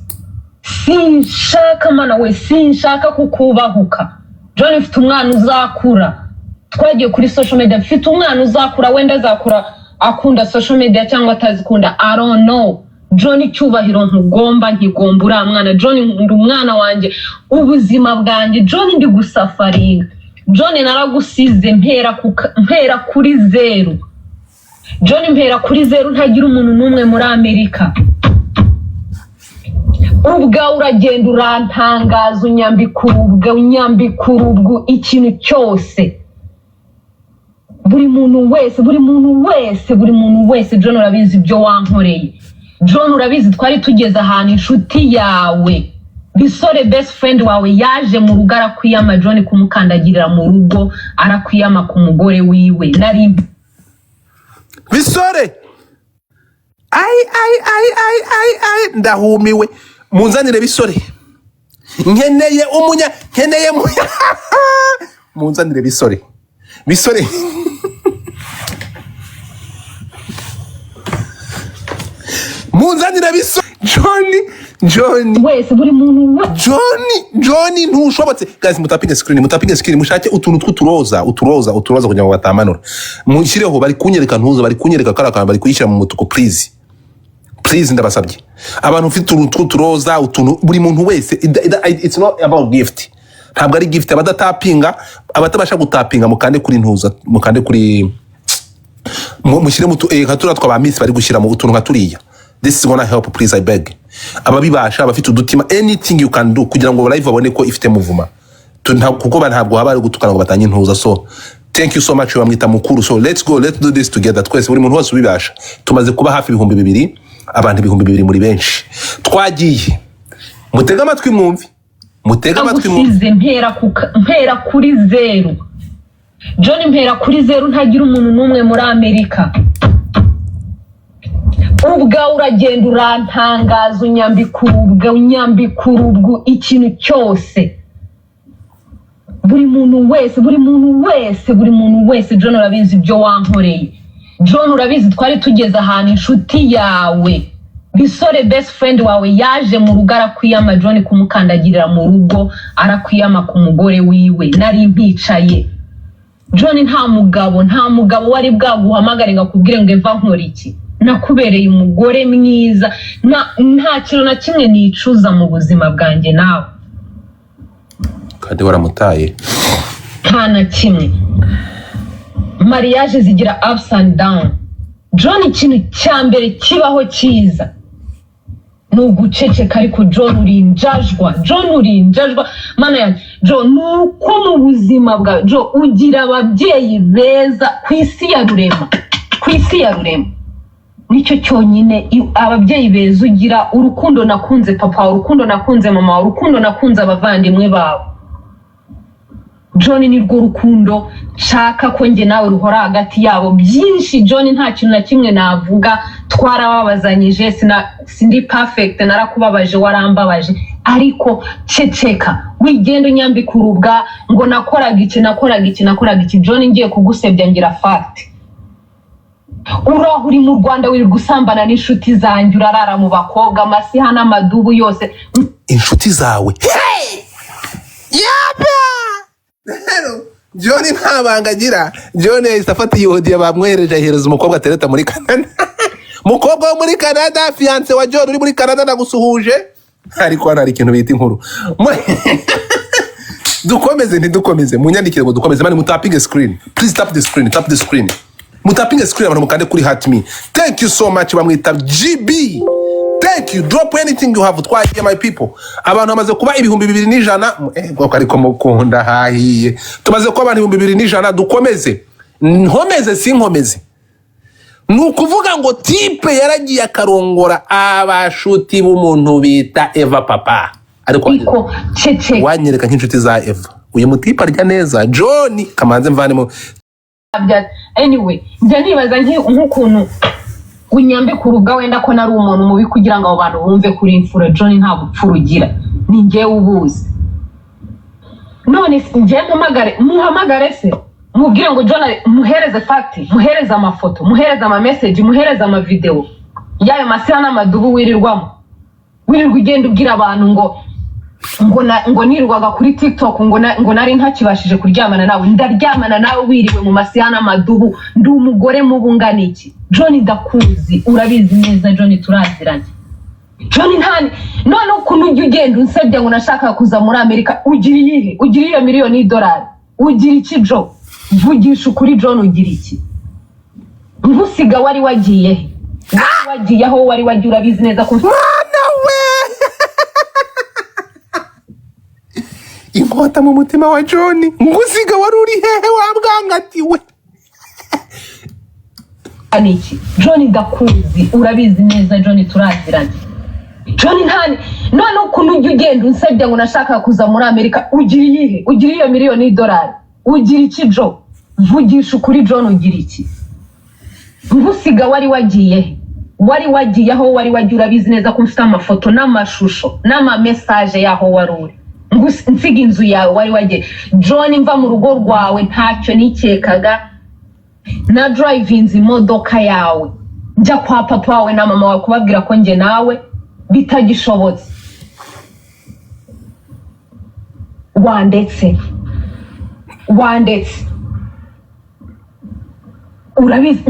sinshaka mana we sinshaka kukubahuka John mfite umwana uzakura twagiye kuri social media mfite umwana uzakura wenda azakura akunda social media cyangwa atazikunda I don't know John cyubahiro nkigomba uriya mwana John ndi umwana wanjye ubuzima bwanjye John ndi gusafaringa John naragusize mpera kuri 0 John mpera kuri 0 ntagira umuntu n'umwe muri Amerika ubwa uragenda urantangaza unyambikurubwo ikintu cyose buri muntu wese John urabizi ibyo wankoreye John urabizi twari tugeze ahantu inshuti yawe Bisore best friend wawe yaje mu rugo arakwiyama John kumukandagirira mu rugo arakwiyama ku mugore wiwe nari Bisore ai ndahumiwe munzanire Bisore nkeneye munzanire Bisore munzanire Bisore John wese buri muntu John ntushobotse guys mutapinge screen mushake utuntu tw'uturoza kugira ngo batamanura mushireho bari kunyereka ntuza bari kunyereka karakana bari kuyishyira mu mutuko please ndabasabye abantu ufite utuntu tw'uturoza utuntu buri muntu wese it's not about gift ntabwo ari gift abadatapinga abatabasha gutapinga mukande kuri ntuza mukande kuri mushyire mu katura twaba miss bari gushyira mu utuntu nkaturiya. This is gonna help please I beg. Ababibasha abafite udutima anything you can do kugira ngo live babone ko ifite muvuma. Kuko ntabwo haba ari gutukana ngo batanye ntuza so thank you so much bamwita mukuru so let's do this together twese buri muntu wose ubibasha tumaze kuba hafi 2000 abantu 2,000 muri benshi twagiye mutega amatwi mwumvi agusize mpera kuri 0 John mpera kuri 0 ntagira umuntu n'umwe muri Amerika ubwa uragenda urantangaza unyambikurubwa ikintu cyose buri muntu wese John urabizi ibyo wankoreye John urabizi twari tugeze ahantu inshuti yawe bisore best friend wawe yaje mu rugo arakwiyama John kumukandagirira mu rugo arakwiyama ku mugore wiwe nari mpicaye John nta mugabo wari bwaguhamagare ngakubwire ngo eva nkora iki nakubereye umugore mwiza nta kintu na kimwe nicuza mu buzima bwanjye nawe kandi waramutaye nta na kimwe mariage zigira ups and down John ikintu cya mbere kibaho cyiza nuguceceka ariko John urinjajwa mana yanjye John nuko mu buzima bwa John ugira ababyeyi beza ku isi ya rurema nicyo cyonyine ababyeyi beza ugira urukundo nakunze papa urukundo nakunze mama urukundo nakunze abavandimwe bawe John ni rwo rukundo nshaka ko njye nawe ruhora hagati yabo byinshi John nta kintu na kimwe navuga twarababazanyije sindi perfect narakubabaje warambabaje ariko ceceka wigenda unyambikurubwa ngo nakoraga iki John ngiye kugusebya ngira fact uri mu Rwanda wiri gusambana n'inshuti zanjye urarara mu bakobwa amasiha n'amadubu yose inshuti zawe John ntabanga agira John yahise afata iyodiya bamwohereje ahereza umukobwa atereta muri Canada mukobwa wo muri Canada fiance wa John uri muri Canada nagusuhuje ariko hano hari ikintu bita inkuru dukomeze munyandikire ngo dukomeze mani mutapinge screen please tap the screen mutapinge screen abantu mukande kuri Heart Me thank you so much bamwita GB thank you drop anything you have twagiye my people abantu bamaze kuba 2,100 bwoko ariko mukunda hahiye tumaze kuba abantu 2,100 dukomeze sinkomeze nukuvuga ngo type yaragiye akarongora abashuti b'umuntu bita Eva papa ariko wanyereka nk'inshuti za Eva uyu mutipe arya neza John kamanze mvanemo anyway njye nibaza nk'ukuntu unyambika uruga wenda ko nari umuntu mubi kugira ngo abo bantu bumve kuri imfura John nta bupfura ugira ni njye ubuzi none njye muhamagare se mubwire ngo John muhereze fact muhereze amafoto muhereze ama message muhereze ama video yayo masiha n'amadubu wirirwa ugenda ubwira abantu ngo nirwaga kuri TikTok ngo nari ntakibashije kuryamana nawe ndaryamana nawe wiriwe mu masiha n'amadubu ndi umugore mubungana iki John ndakuzi urabizi neza John turaziranye John none ukuntu ujya ugenda unsebya ngo nashaka kuza muri Amerika ugira iyo miliyoni $1 ugira iki John vugisha ukuri John ugira iki ngusiga wari wagiye aho wari wagiye urabizi neza ko inkota mu mutima wa John ngusiga wari uri hehe wabwangatiwe aniki John ndakuzi urabizi neza John turaziranye John none ukuntu ujya ugenda unsebya ngo nashaka kuza muri Amerika ugira iyo miliyoni $1 ugira iki John vugisha ukuri John ugira iki ngusiga wari wagiye aho wari wagiye urabizi neza ko mfite amafoto n'amashusho n'ama message yaho wari uri nsiga inzu yawe wari wagiye John mva mu rugo rwawe ntacyo nikekaga na drivinze imodoka yawe njya kwa papa wawe na mama wawe kubabwira ko njye nawe bitagishobotse wandetse urabizi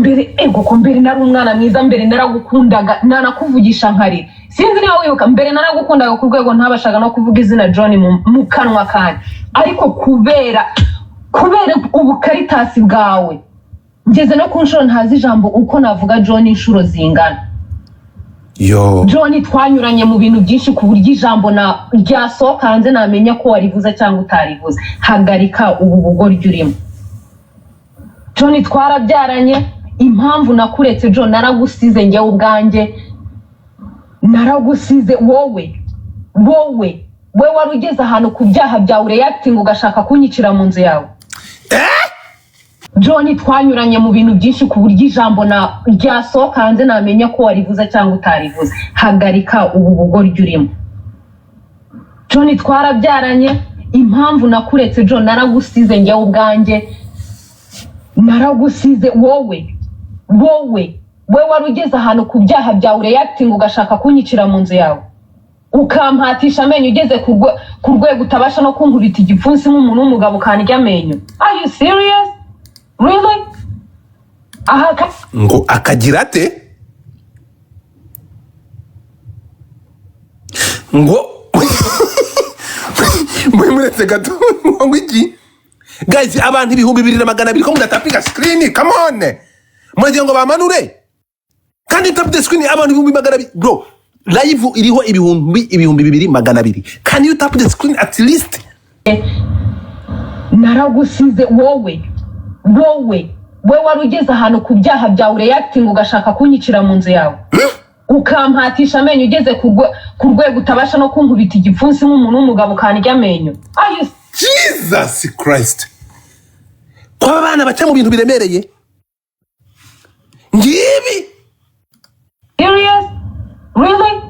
mbere nari umwana mwiza mbere naragukundaga nanakuvugisha nkari sinzi niba wibuka mbere naragukundaga ku rwego ntabashaga no kuvuga izina John mu kanwa kanjye ariko kubera ubukaritasi bwawe ngeze no ku nshuro ntazi ijambo uko navuga John inshuro zingana John twanyuranye mu bintu byinshi ku buryo ijambo ryasohoka hanze namenya ko warivuze cyangwa utarivuze hagarika ubu bugoryi urimo John twarabyaranye impamvu nakuretse John naragusize njyewe ubwanjye naragusize wowe we wari ugeze ahantu ku byaha byawe reacting ugashaka kunyicira mu nzu yawe. John, twanyuranye mu bintu byinshi ku buryo ijambo na ryasohoka hanze namenya ko warivuze cyangwa utarivuze. Hagarika ubu bugoryi urimo. John, twarabyaranye, impamvu nakuretse John, naragusize njyewe ubwanjye, naragusize wowe wari ugeze ahantu ku byaha byawe reacting ugashaka kunyicira mu nzu yawe, ukampatisha amenyo ugeze ku rwego utabasha no kunkubita igipfunsi nk'umuntu w'umugabo ukandya amenyo. Are you serious? Really? Ngo akagira ate? Ngo muretse gato ngo iki? Guys, abantu 2200 ko mudatapika screen, come on. Mwagira ngo bamanure. Kandi tap the screen abantu 2200 bro. Live iriho ibihumbi 2200. Can you tap the screen at least? Naragusize wowe wari ugeze ahantu ku byaha byawe reacting ugashaka kunyicira mu nzu yawe, ukampatisha amenyo ugeze ku rwego utabasha no kunkubita igipfunsi nk'umuntu w'umugabo ukandya amenyo. Are you Jesus Christ? Kwa bana baca mu bintu biremereye ngibi? Serious? Really?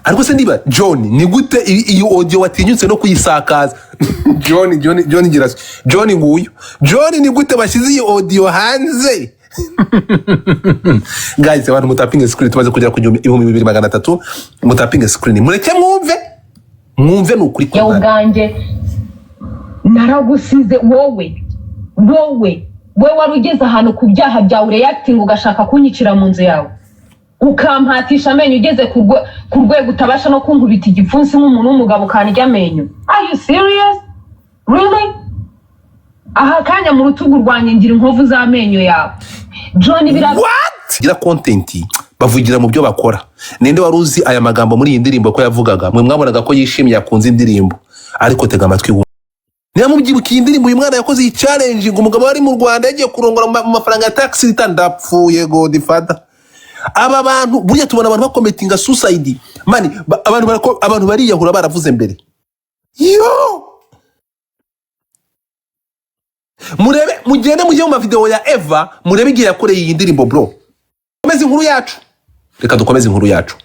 Ariko se ndiba John, ni gute iyo audio watinyutse no kuyisakaza? John girasi. John nguyu. John, ni gute bashize iyo audio hanze? Guys, abantu mutapinga screen tumaze kugera ku 2300. Mutapinga screen. Mureke mwumve n'ukuri kwa Bwana. Ubwanjye naragusize wowe wari ugeze ahantu ku byaha byawe reacting ugashaka kunyicira mu nzu yawe, ukampatisha amenyo ugeze ku rwego utabasha no kunkubita igipfunsi nk'umuntu w'umugabo ukandya amenyo. Are you serious? Really? Aha kanya mu rutugu rwanye ngira inkovu z'amenyo yawe. John, What? Gira content bavugira mu byo bakora. Ninde wari uzi aya magambo muri iyi ndirimbo ko yavugaga? Mwe mwabonaga ko yishimye yakunze indirimbo. Ariko tega amatwi. Niba mubyibukiye indirimbo uyu mwana yakoze iyi challenge ngo umugabo wari mu Rwanda yagiye kurongora mu mafaranga ya tax itandapfuye Godfather. Aba bantu burya tubona abantu bakometinga suicide. Mani abantu bariyahura baravuze mbere. Yo! Murebe mugende mujye mu video ya Eva, murebe igihe yakoreye iyi ndirimbo bro. Komeza inkuru yacu. Reka dukomeze inkuru yacu.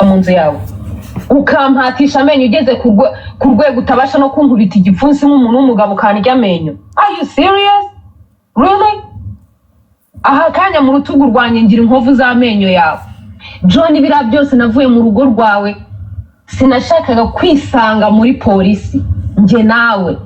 Mu nzu yawe, ukampatisha amenyo ugeze ku rwego utabasha no kunkubita igipfunsi nk'umuntu w'umugabo ukandya amenyo. Are you serious? Really? Aha kanya mu rutugu rwanye ngira inkovu z'amenyo yawe. John, bira byose navuye mu rugo rwawe, sinashakaga kwisanga muri polisi nje nawe.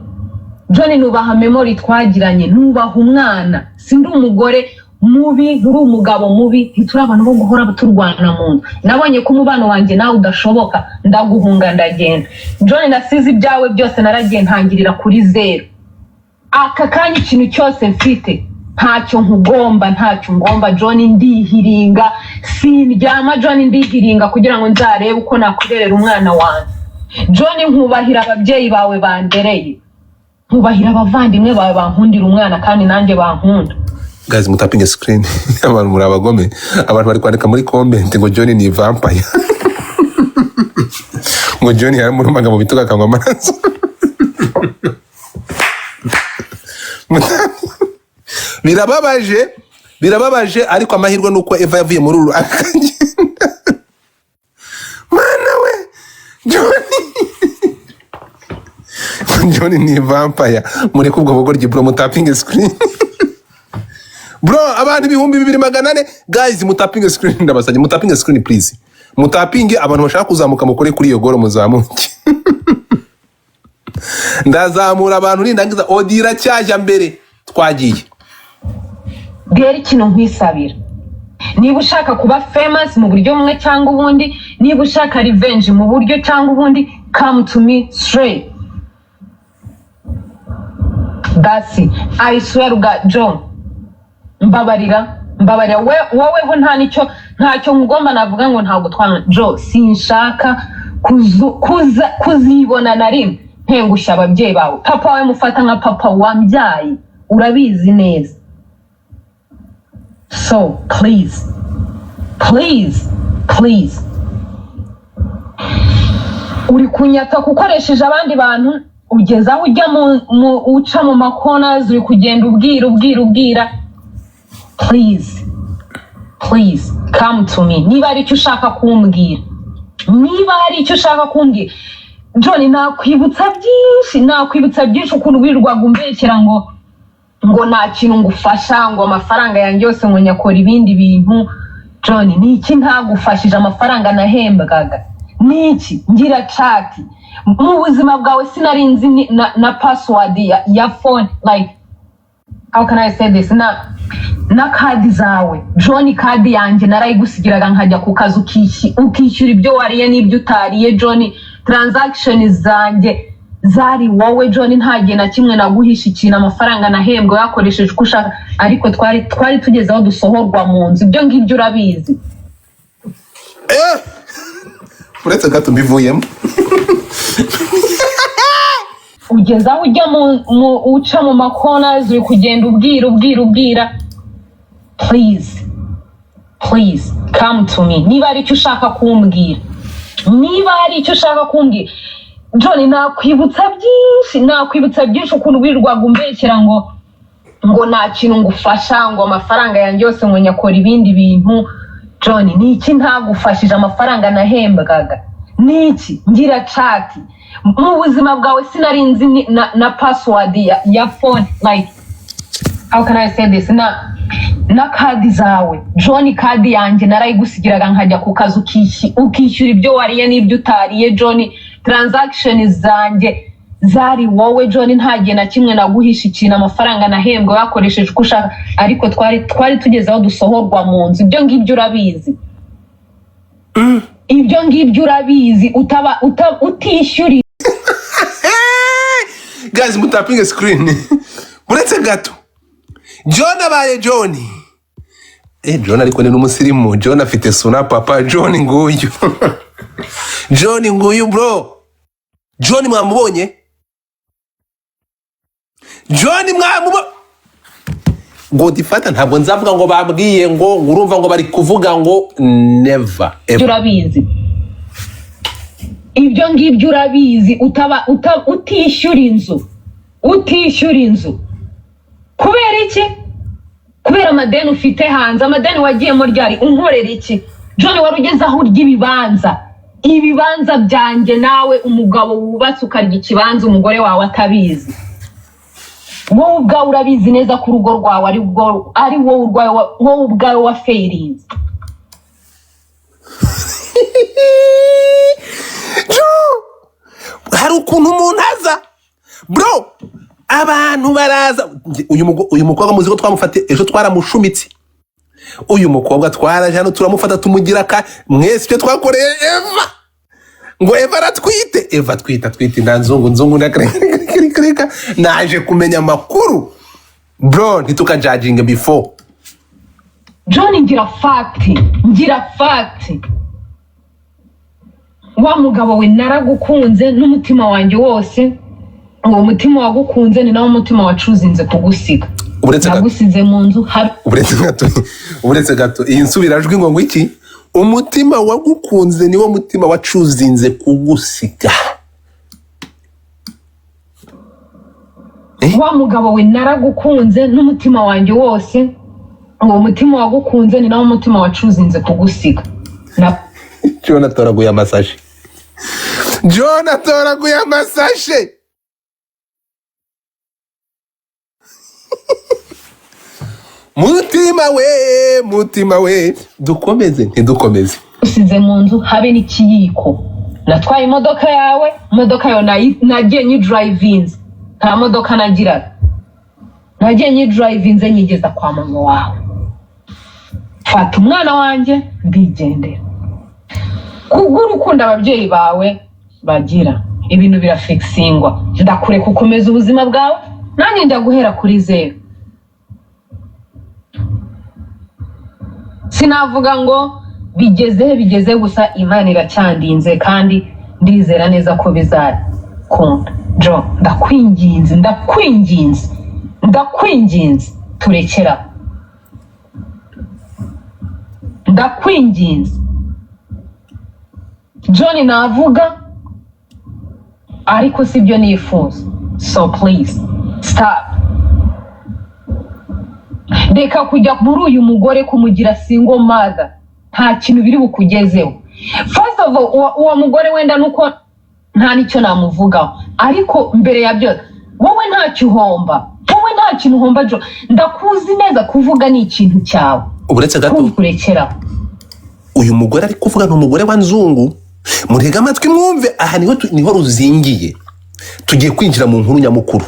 John, nubaha memory twagiranye, nubaha umwana, sindi umugore mubi, nturi umugabo mubi, ntituri abantu bo guhora turwana mu nda. Nabonye ko umubano wanjye nawe udashoboka, ndaguhunga ndagenda. John, nasize ibyawe byose naragiye ntangirira kuri 0. Aka kanya ikintu cyose mfite ntacyo ngomba John, ndihiringa sindyama John, ndihiringa kugira ngo nzarebe uko nakurerera umwana wanjye. John, nkubahira ababyeyi bawe bandereye, nkubahira abavandimwe bawe bankundira umwana kandi nanjye bankunda. Guys, mutapinga screen. Abantu muri abagome. Abantu bari kwandika muri comment ngo John ni vampire. Ngo John yaramurumaga mu bituga akanywa amaraso. Birababaje ariko amahirwe nuko Eva yavuye muri uru akagenda. Mana we John ni vampire. Mureke ubwo bugoryi bro, mutapinga screen. Bro, abantu 2400. Guys, mutapinga screen ndabasanye. Mutapinga screen please. Mutapinge abantu bashaka kuzamuka mukore kuri iyo goro muzamuke. Ndazamura abantu nindangiza odira cyajya mbere twagiye. Bwera ikintu nkwisabira. Niba ushaka kuba famous mu buryo bumwe cyangwa ubundi, niba ushaka revenge mu buryo cyangwa ubundi, come to me straight. That's it. I swear to God, John. Mbabarira wowe ho ntacyo ngomba navuga ngo ntabwo twana. Joe, sinshaka kuzibona na rimwe ntengushya ababyeyi bawe. Papa wawe mufata nka papa wambyaye, urabizi neza. So please uri kunyata ukoresheje abandi bantu ugeza aho ujya uca mu makonas uri kugenda ubwira please come to me niba ari icyo ushaka kumbwira John nakwibutsa byinshi ukuntu wirirwaga umbekera ngo nta kintu ngufasha ngo amafaranga yanjye yose ngo nyakora ibindi bintu. John ni iki ntagufashije amafaranga nahembwaga niki ngira chat mu buzima bwawe sinarinzi na password ya phone like how can I say this na kadi zawe John kadi yanjye narayigusigiraga nkajya ku kazi ukishyura ibyo wariye n'ibyo utariye John transaction zanjye zari wowe John ntagiye na kimwe naguhisha ikintu amafaranga nahembwe yakoresheje uko ushaka ariko twari tugeze aho dusohorwa mu nzu ibyo ngibyo urabizi uretse gato mbivuyemo ugeza aho ujya uca mu makonas uri kugenda ubwira please come to me niba ari icyo ushaka kumbwira John nakwibutsa byinshi ukuntu wirirwaga umbekera ngo nta kintu ngufasha ngo amafaranga yanjye yose ngo nyakora ibindi bintu. John ni iki ntagufashije amafaranga nahembwaga niki ngira chat mu buzima bwawe sinarinzi na password ya phone like how can I say this na kadi zawe John kadi yanjye narayigusigiraga nkajya ku kazi ukishyura ibyo wariye n'ibyo utariye John transaction zanjye zari wowe John ntagiye na kimwe naguhisha ikintu amafaranga nahembwe yakoresheje uko ushaka ariko twari tugeze aho dusohorwa mu nzu ibyo ngibyo urabizi utishyura guys mutapinge screen uretse gato John abaye John John ariko ni n'umusirimu John afite suna papa John nguyu John nguyu bro John mwamubonye ngo difata ntabwo nzavuga ngo babwiye ngo urumva ngo bari kuvuga ngo never ever urabizi ibyo ngibyo urabizi utishyura inzu kubera iki kubera amadeni ufite hanze amadeni wagiyemo ryari unkorera iki John wari ugeze aho urya ibibanza byanjye nawe umugabo wubatse ukarya ikibanza umugore wawe atabizi wowe ubwawe urabizi neza ko urugo rwawe ari wowe ubwawe wa fairies hari ukuntu umuntu aza bro abantu baraza uyu mukobwa muzi ko twamufate ejo twaramushumitse uyu mukobwa twaraje hano turamufata tumugira mwese icyo twakoreye Eva ngo Eva aratwite atwite nta nzungu nakareka naje kumenya amakuru bro ntitukajudging before John ngira fact wa mugabo we naragukunze n'umutima wanjye wose uwo mutima wagukunze ni nawo umutima wacuzinze kugusiga nagusize mu nzu uretse gato iyi nsubirajwi ngo iki umutima wagukunze niwo mutima wacuzinze kugusiga wa mugabo we naragukunze n'umutima wanjye wose uwo mutima wagukunze ni nawo umutima wacuzinze kugusiga John atoraguye amasashe mutima we dukomeze ntidukomeze usize mu nzu habe n'ikiyiko natwaye imodoka yawe nagiye nyidrivinze nta modoka nagiraga nagiye nyidrivinze nyigeza kwa mama wawe fata umwana wanjye ndigendera kubw'urukundo ababyeyi bawe bagira ibintu birafixingwa ndakureka ukomeza ubuzima bwawe nanjye ndaguhera kuri zero sinavuga ngo bigeze gusa Imana iracyandinze kandi ndizera neza ko bizakunda John ndakwinginze turekera ndakwinginze John navuga ariko sibyo nifuza. So please stop. Reka kujya muri uyu mugore kumugira single mother, nta kintu biri bukugezeho. First of all, uwo mugore wenda nuko nta nicyo namuvugaho, ariko mbere ya byose wowe ntacyo uhomba, wowe nta kintu uhomba jo, ndakuzi neza kuvuga ni ikintu cyawe. Uburetse gato kurekera uyu mugore ari kuvuga n'umugore wa nzungu, murega amatwi mwumve, aha niho ruzingiye. Tugiye kwinjira mu nkuru nyamukuru,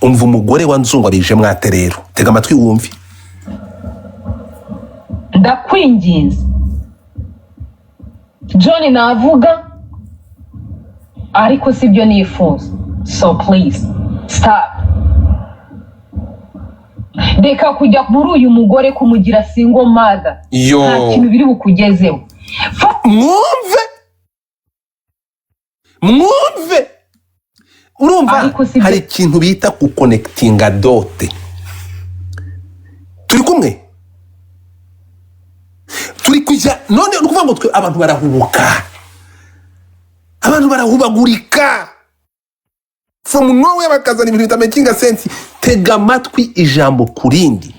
umva umugore wa nzungu abije mwate rero, tega amatwi wumve. Ndakwinginze John navuga, ariko sibyo nifuza. So please stop. Reka kujya muri uyu mugore kumugira single mother, nta kintu biri bukugezeho. Mwumve urumva hari ikintu bita ku connectinga dote. Turi kumwe, turi kujya none ukuvuga ngo twe abantu barahubagurika from nowhere bakazana ibintu bitamakinga sense. Tega amatwi ijambo kurindi.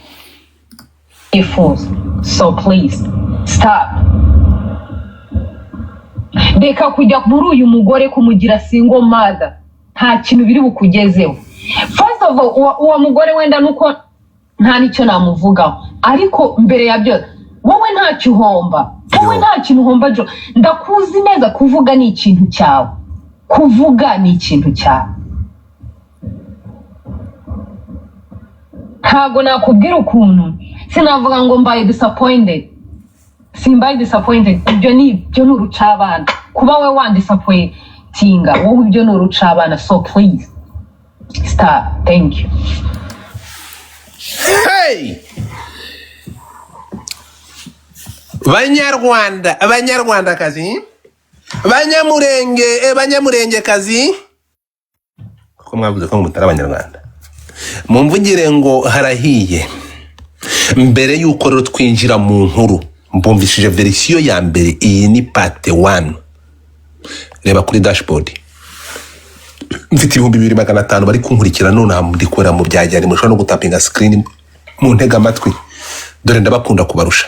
So please stop. Reka kujya muri uyu mugore kumugira single mother, nta kintu biri bukugezeho. First of all, uwo mugore wenda nuko nta nicyo namuvugaho, ariko mbere ya byose wowe ntacyo uhomba, wowe nta kintu uhomba jo, ndakuzi neza kuvuga ni ikintu cyawe. Ntago nakubwira ukuntu, sinavuga ngo mbaye disappointed. Simbaye disappointed, ibyo ni urucabana. Kuba we wandisappointinga, wowe ibyo ni urucabana. So please stop. Thank you. Hey! Banyarwandakazi, banyamurengekazi, ko mwavuze ko mutari abanyarwanda, mumvugire ngo harahiye. Mbere yuko rero twinjira mu nkuru, mbumvishije verisiyo ya mbere. Iyi ni part 1. Reba kuri dashboard, mfite 2500 bari kunkurikira none ndikora mu byajyari, mushobora no gutapinga screen mu ntega amatwi. Dore ndabakunda kubarusha.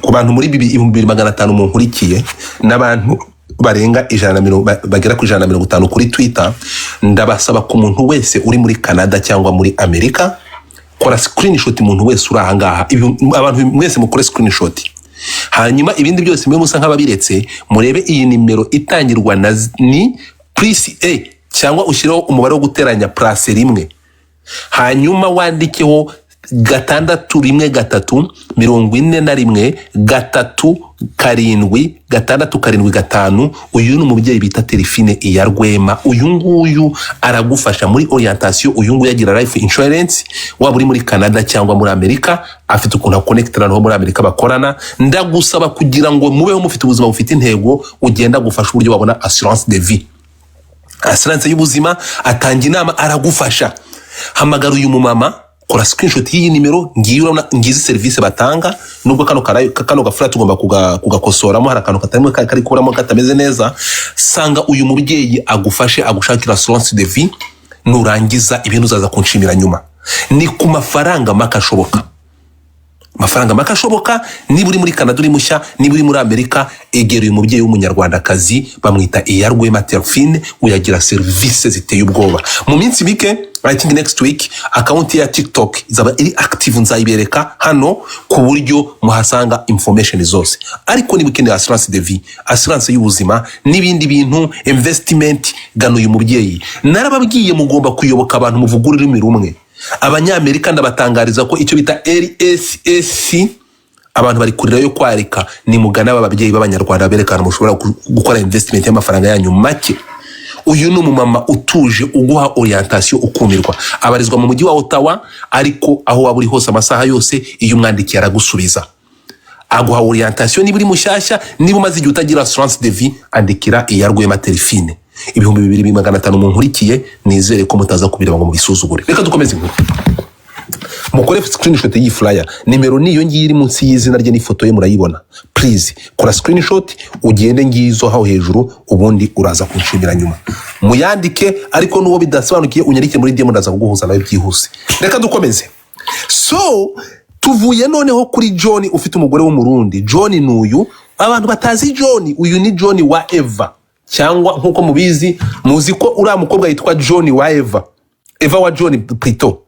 Ku bantu muri 2500 munkurikiye n'abantu barenga 100 bagera ku 150 kuri Twitter, ndabasaba ku muntu wese uri muri Canada cyangwa muri Amerika, kora screenshot umuntu wese uri aha ngaha. Abantu mwese mukore screenshot, hanyuma ibindi byose mwe musa nk'ababiretse, murebe iyi nimero itangirwa na ni plus A, cyangwa ushiraho umubare wo guteranya plus 1, hanyuma wandikeho 641 uyu ni umubyeyi bita Delphine Iyarwema. Uyu nguyu aragufasha muri orientation. Uyu nguyu yagira life insurance, waba uri muri Canada cyangwa muri Amerika, afite ukuntu connectera no muri Amerika bakorana. Ndagusaba kugira ngo mubeho mufite ubuzima bufite intego, ugenda gufasha uburyo wabona assurance de vie, assurance y'ubuzima. Atanga inama, aragufasha. Hamagara uyu mumama, kora screenshot y'iyi nimero, ngizi service batanga. Nubwo kano gafura tugomba kugakosoramo, hari akantu katarimo kari kuramo katameze neza. Sanga uyu mubyeyi agufashe, agushakira assurance de vie. Nurangiza ibintu uzaza kunshimira nyuma. Ni ku mafaranga makashoboka. Niba uri muri Canada uri mushya, niba uri muri Amerika, egera uyu mubyeyi w'umunyarwandakazi, bamwita Iyarwema Delphine, uyagira service ziteye ubwoba. Mu minsi mike, I think next week, account ya TikTok izaba iri active, nzayibereka hano ku buryo muhasanga information zose. Ariko niba ukeneye assurance de vie, assurance y'ubuzima n'ibindi bintu, investment, gano uyu mubyeyi. Narababwiye mugomba kuyoboka abantu muvugurira imirumwe. Abanyamerika ndabatangariza ko icyo bita RSS, abantu bari kurira yo kwarika, ni mugana ababyeyi b'abanyarwanda berekana mushobora gukora investment y'amafaranga yanyu make. Uyu ni umumama utuje, uguha orientation, ukumirwa. Abarizwa mu mujyi wa Ottawa, ariko aho waba uri hose amasaha yose, iyo umwandikiye aragusubiza. Aguha orientation niba uri mushyashya, niba umaze igihe utagira assurance de vie, andikira Iyarwema Delphine. 2500 munkurikiye, nizere ko mutaza kubireba ngo mubisuzugure. Reka dukomeze inkuru. mukore screenshot y'iyi flyer, nimero niyo ngiye iri munsi y'izina rye n'ifoto ye murayibona. Please kora screenshot ugende ngizo aho hejuru, ubundi uraza kunshimira nyuma. Muyandike, ariko nuwo bidasobanukiye unyandike muri DM ndaza kuguhuza nawe byihuse. Reka dukomeze. So tuvuye noneho kuri John ufite umugore w'umurundi. John nuyu, abantu batazi John, uyu ni John wa Eva, cyangwa nkuko mubizi muzi ko uriya mukobwa yitwa John wa Eva, Eva wa John Prito.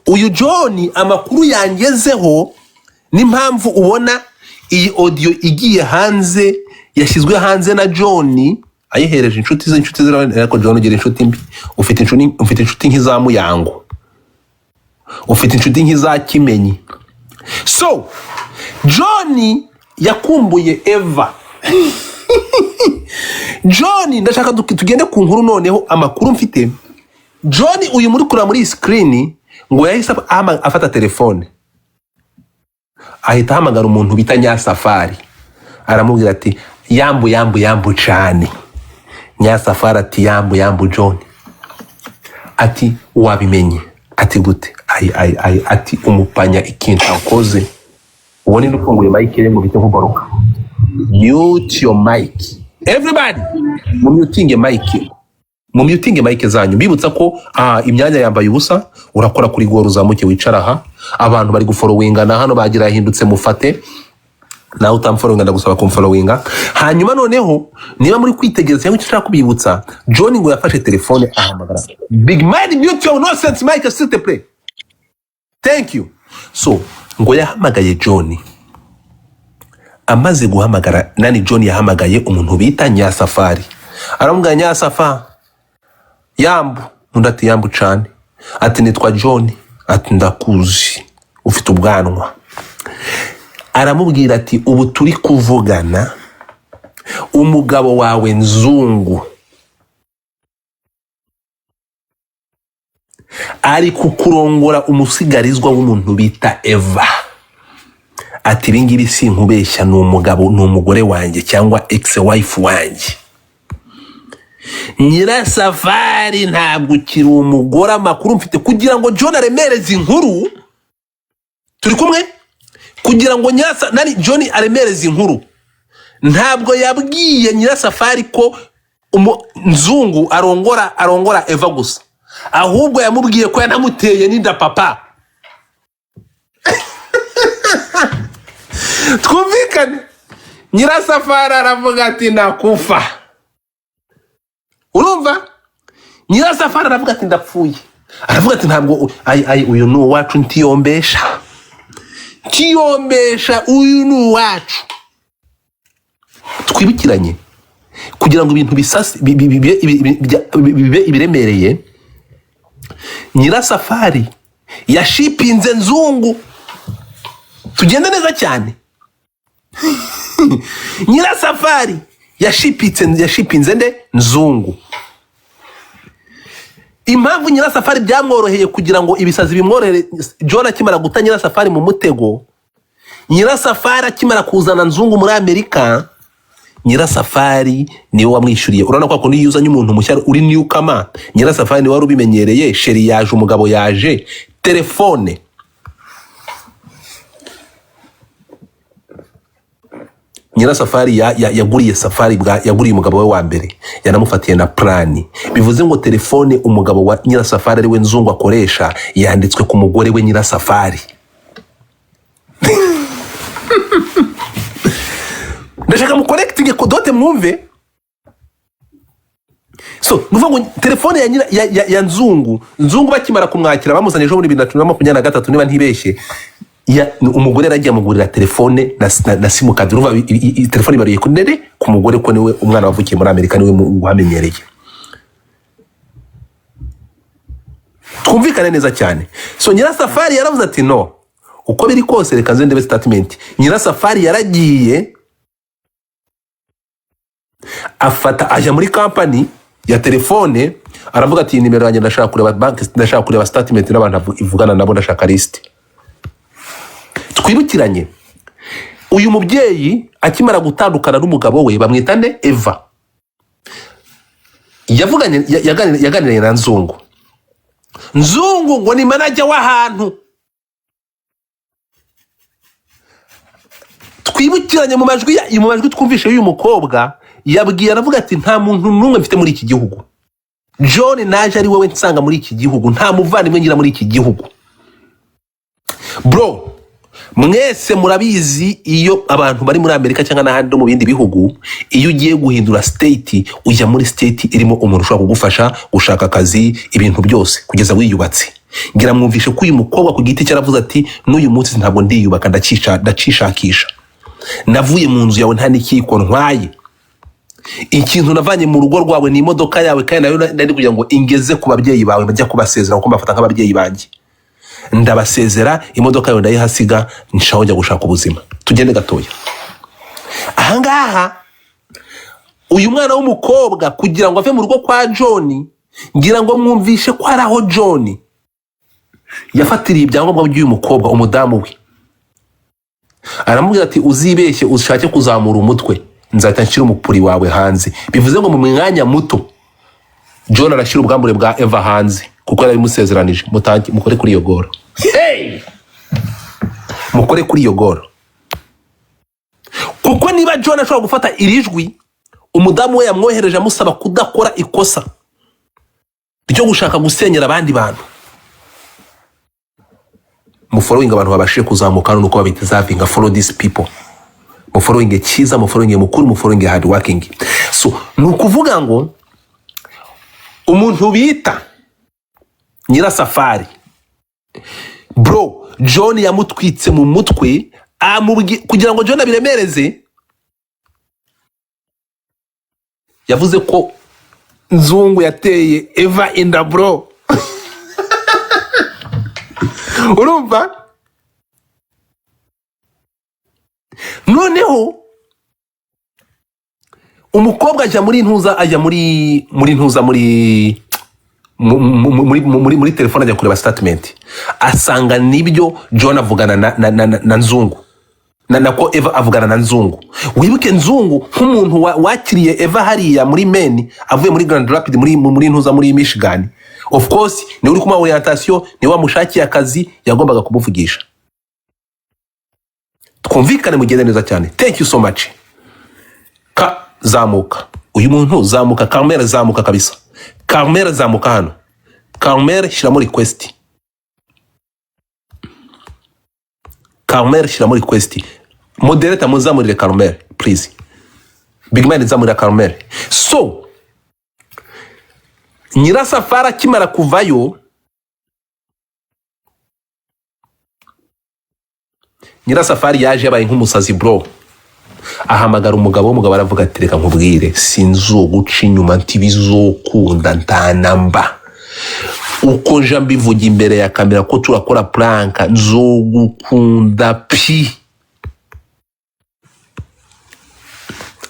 Uyu John amakuru yangezeho n'impamvu ubona iyi audio igiye hanze, yashyizwe hanze na John ayihereje inshuti ze, ariko John ugira inshuti mbi. Ufite inshuti nk'iza Muyango, ufite inshuti nk'iza Kimenyi. So John yakumbuye Eva. John ndashaka tugende ku nkuru noneho amakuru mfite. John uyu muri kura muri screen ngo yahise afata telefone, ahita ahamagara umuntu bita Nyasafari, aramubwira ati yambu cyane. Nyasafari ati yambu John, ati wabimenye? Ati gute? Ati umupanya ikintu akoze. Ubone nufunguye mic ye ngo bite nk'uboroka. Mute your mic everybody, mumutinge mic zanyu. Bibutsa ko imyanya yambaye ubusa, urakora kuri goro uzamuke wicara aha. Abantu bari gufollowingana hano bagira yahindutse mufate, nawe utamfollowinga ndagusaba kumfollowinga. Hanyuma noneho niba muri kwitegereza cyangwa ushaka kubibutsa, John ngo yafashe telefone ahamagara Big Man. Mute your nonsense mic s'il te plaît, thank you. So ngo yahamagaye John, amaze guhamagara nani John yahamagaye umuntu bita Nyasafari, aramubwira Nyasafa yambu, ati yambu cyane. Ati nitwa John. Ati ndakuzi, ufite ubwanwa. Aramubwira ati ubu turi kuvugana umugabo wawe Nzungu ari kukurongora umusigarizwa w'umuntu bita Eva. Ati ibingibi sinkubeshya, ni umugabo, ni umugore wanjye cyangwa ex wife wanjye. Nyirasafari ntabwo ukiri umugore. Amakuru mfite kugira ngo John aremereze inkuru, turi kumwe, kugira ngo John aremereze inkuru, ntabwo yabwiye Nyirasafari ko Nzungu arongora Eva gusa, ahubwo yamubwiye ko yanamuteye n'inda papa. Twumvikane. Nyirasafari aravuga ati nakufa. Urumva? Nyirasafari aravuga ati ndapfuye. Aravuga ati ntabwo uyu ni uwacu, ntiyombesha uyu ni uwacu. Twibukiranye kugira ngo ibintu bisase bibe ibiremereye. Nyirasafari yashipinze Nzungu, tugende neza cyane. Nyirasafari yashipinze nde? Nzungu. Impamvu Nyirasafari byamworoheye kugira ngo ibisazi bimworohere, John akimara guta Nyirasafari mu mutego, Nyirasafari akimara kuzana Nzungu muri Amerika, Nyirasafari niwe wamwishyuriye. Urabona ko akundi yuzanye umuntu mushya uri newcomer, Nyirasafari niwe wari ubimenyereye. Sheri yaje, umugabo yaje, telefone. Nyirasafari yaguriye Safari yaguriye umugabo we wa mbere, yanamufatiye na plani. Bivuze ngo telefone umugabo wa Nyirasafari ari we Nzungu akoresha yanditswe ku mugore we Nyirasafari. Ndashaka mu connecting ko dote mwumve. So nuvuga ngo telefone ya Nzungu bakimara kumwakira bamuzanye ejo muri 2023 niba ntibeshye, umugore yaragiye amugurira telefone na simukadi. Urumva telefone bariye kunere ku mugore ko niwe umwana wavukiye muri Amerika, niwe uhamenyereye. Twumvikane neza cyane. So Nyirasafari yaravuze ati no, uko biri kose reka nze ndebe statement. Nyirasafari yaragiye afata aje muri company ya telefone, aravuga ati nimero yanjye ndashaka kureba bank, ndashaka kureba statement n'abantu ivugana nabo, ndashaka list. Twibukiranye uyu mubyeyi akimara gutandukana n'umugabo we bamwita nde? Eva. Yaganiriye na Nzungu ngo ni manager w'ahantu. twibukiranye mu majwi twumvishe y'uyu mukobwa yabwiye aravuga ati nta muntu n'umwe mfite muri iki gihugu. John naje ari wowe nsanga muri iki gihugu, nta muvandimwe ngira muri iki gihugu. Bro, mwese murabizi iyo abantu bari muri Amerika cyangwa n'ahandi mu bindi bihugu, iyo ugiye guhindura state ujya muri state irimo umuntu ushobora kugufasha gushaka akazi, ibintu byose kugeza wiyubatse. Ngira mwumvishe ko uyu mukobwa ku giti cyaravuze ati n'uyu munsi ntabwo ndiyubaka ndacishakisha. Navuye mu nzu yawe nta n'ikiko ntwaye. Ikintu navanye mu rugo rwawe ni imodoka yawe, kandi nayo nari kugira ngo ingeze ku babyeyi bawe bajya kubasezera kuko mbafata nk'ababyeyi banjye. Ndabasezera, imodoka yawe ndayihasiga, nshaho njya gushaka ubuzima. Tugende gatoya. Ahangaha uyu mwana w'umukobwa kugira ngo ave mu rugo kwa John, ngira ngo mwumvishe ko ari aho John yafatiriye ibyangombwa by'uyu mukobwa, umudamu we. Aramubwira ati uzibeshye ushake kuzamura umutwe, nzahita nshyira umupuri wawe hanze. Bivuze ngo mu mwanya muto John arashyira ubwambure bwa Eva hanze kuko yari bimusezeranije. Mukore kuri iyo goro. Hey! Mukore kuri iyo goro. Kuko niba John ashobora gufata irijwi umudamu we yamwohereje amusaba kudakora ikosa ryo gushaka gusenyera abandi bantu, mufollowing abantu babashije kuzamuka nuko babitezavinga. Follow these people. Mufollowing cyiza, mufollowing mukuru, mufollowing hard working. So nukuvuga ngo umuntu bita Nyirasafari, bro, John yamutwitse mu mutwe kugira ngo John abiremereze. Yavuze ko Nzungu yateye Eva inda, bro. Urumva? Noneho umukobwa ajya muri ntuza, muri telefone ajya kureba statement, asanga nibyo John avugana na Nzungu, nako Eva avugana na Nzungu. Wibuke Nzungu nk'umuntu wakiriye Eva hariya muri Maine avuye muri Grand Rapids muri ntuza muri Michigan. Of course ni uri kuma orientation, ni wamushakiye akazi, yagombaga kumuvugisha. Twumvikane mugende neza cyane. Thank you so much. Zamuka. Uyu muntu zamuka, Carmel zamuka kabisa. Carmel zamuka hano. Carmel shiramo request. Carmel shiramo request. Moderator muzamurire Carmel, please. Big man zamurira Carmel. So Nyirasafari kimara kuvayo, Nyirasafari yaje yabaye nk'umusazi, bro. Ahamagara umugabo aravuga ati reka nkubwire, sinzoguca inyuma ntibizokunda ntanamba. Uko nja mbivuga imbere ya kamera ko turakora planka, nzogukunda pi.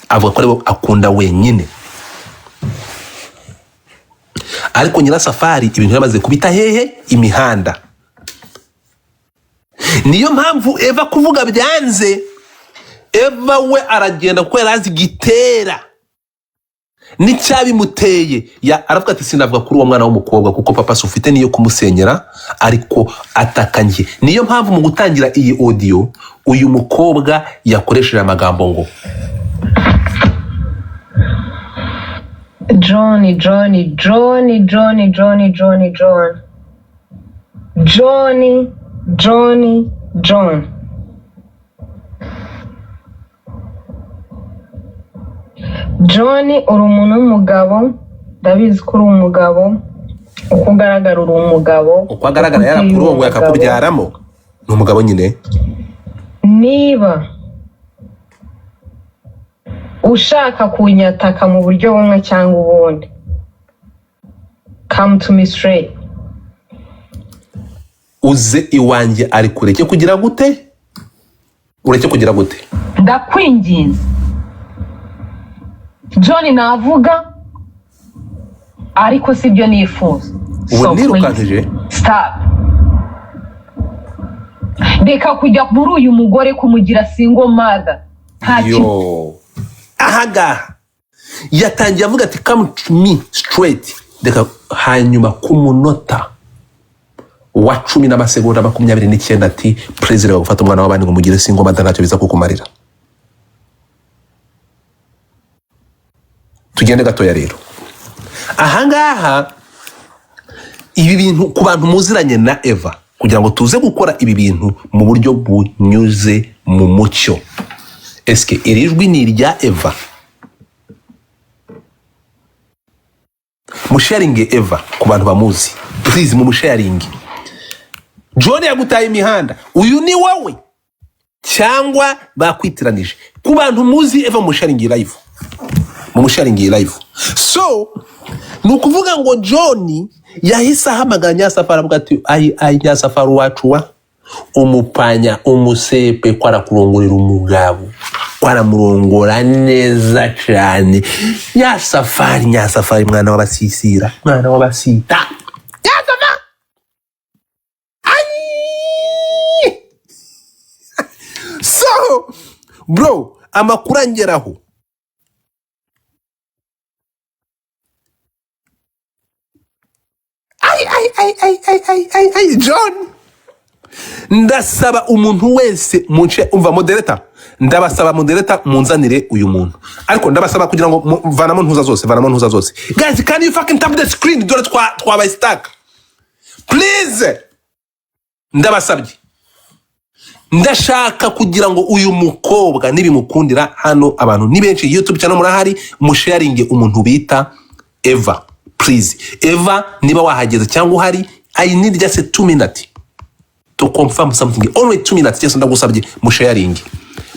Avuga ko ariwe akunda wenyine. Ariko Nyirasafari ibintu yamaze kubita hehe imihanda. Niyo mpamvu Eva kuvuga byanze. Eva we aragenda kuko yarazi gitera n'icyabimuteye. Aravuga ati sinavuga kuri uwo mwana w'umukobwa kuko papa sufite niyo kumusenyera, ariko atakanye. Niyo mpamvu mu gutangira iyi audio uyu mukobwa yakoresheje amagambo ngo John. John uri umuntu w'umugabo, ndabizi ko uri umugabo, uko ugaragara uri umugabo, uko agaragara yarakurongoye akakubyaramo, ni umugabo nyine. Niba ushaka kunyataka mu buryo bumwe cyangwa ubundi, come to me straight. Uze iwanjye ari kureke kugira gute? Ureke kugira gute? Ndakwinginze. John navuga ariko sibyo nifuza. Ubu nirukanije. Stop. Reka kujya muri uyu mugore kumugira single mother. Yo. Ahaga. Yatangiye avuga ati come to me straight. Reka hanyuma ku munota wa 10 n'amasegonda 29 ati president bagufata umwana w'abandi ngo mugire single mother ntacyo biza kukumarira. tugende gatoya rero. Ahangaha ibi bintu ku bantu muziranye na Eva, kugira ngo tuze gukora ibi bintu mu buryo bunyuze mu mucyo. Eske iri jwi ni irya Eva? Musharinge Eva ku bantu bamuzi, please mumusharinge. John yagutaye imihanda, uyu ni wowe cyangwa bakwitiranije? Ku bantu muzi Eva musharinge live, mumusharinge live. So nukuvuga ngo John yahise ahamagara Nyasafari avuga ati ai Nyasafari wacu wa umupanya umusepe kwara kurongorera umugabo, kwaramurongora neza cyane. Nyasafari mwana w'abasisira, mwana w'abasita. Nyasafari so bro, amakuru angeraho John, ndasaba umuntu wese munce umva moderator, ndabasaba moderator munzanire uyu muntu, ariko ndabasaba kugira ngo vanamo ntuza zose. Guys, can you fucking tap the screen? Dore twabaye stuck, please. Ndabasabye, ndashaka kugira ngo uyu mukobwa nibimukundira, hano abantu ni benshi, YouTube channel murahari, musharinge umuntu bita Eva, please. Eva, niba wahageze cyangwa uhari, I need just 2 minutes to confirm something. Only 2 minutes. Just ndagusabye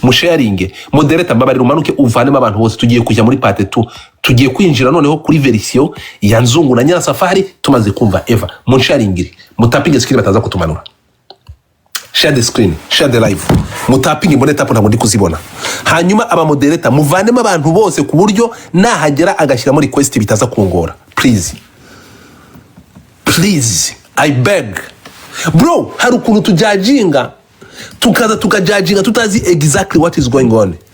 musharinge. Moderator mbabarira umanuke uvanemo abantu bose, tugiye kujya muri part 2. Tugiye kwinjira noneho kuri version ya Nzungu na Nyirasafari tumaze kumva Eva. Musharingire, mutapinge screen bataza kutumanura. Share the screen, share the live. Mutapinge mbone tapo ntabwo ndi kuzibona. Hanyuma aba moderator muvanemo abantu bose ku buryo nahagera agashyira muri request bitaza kungora. Please, I beg. Bro, hari ukuntu tujajinga tukaza tukajajinga tutazi exactly what is going on.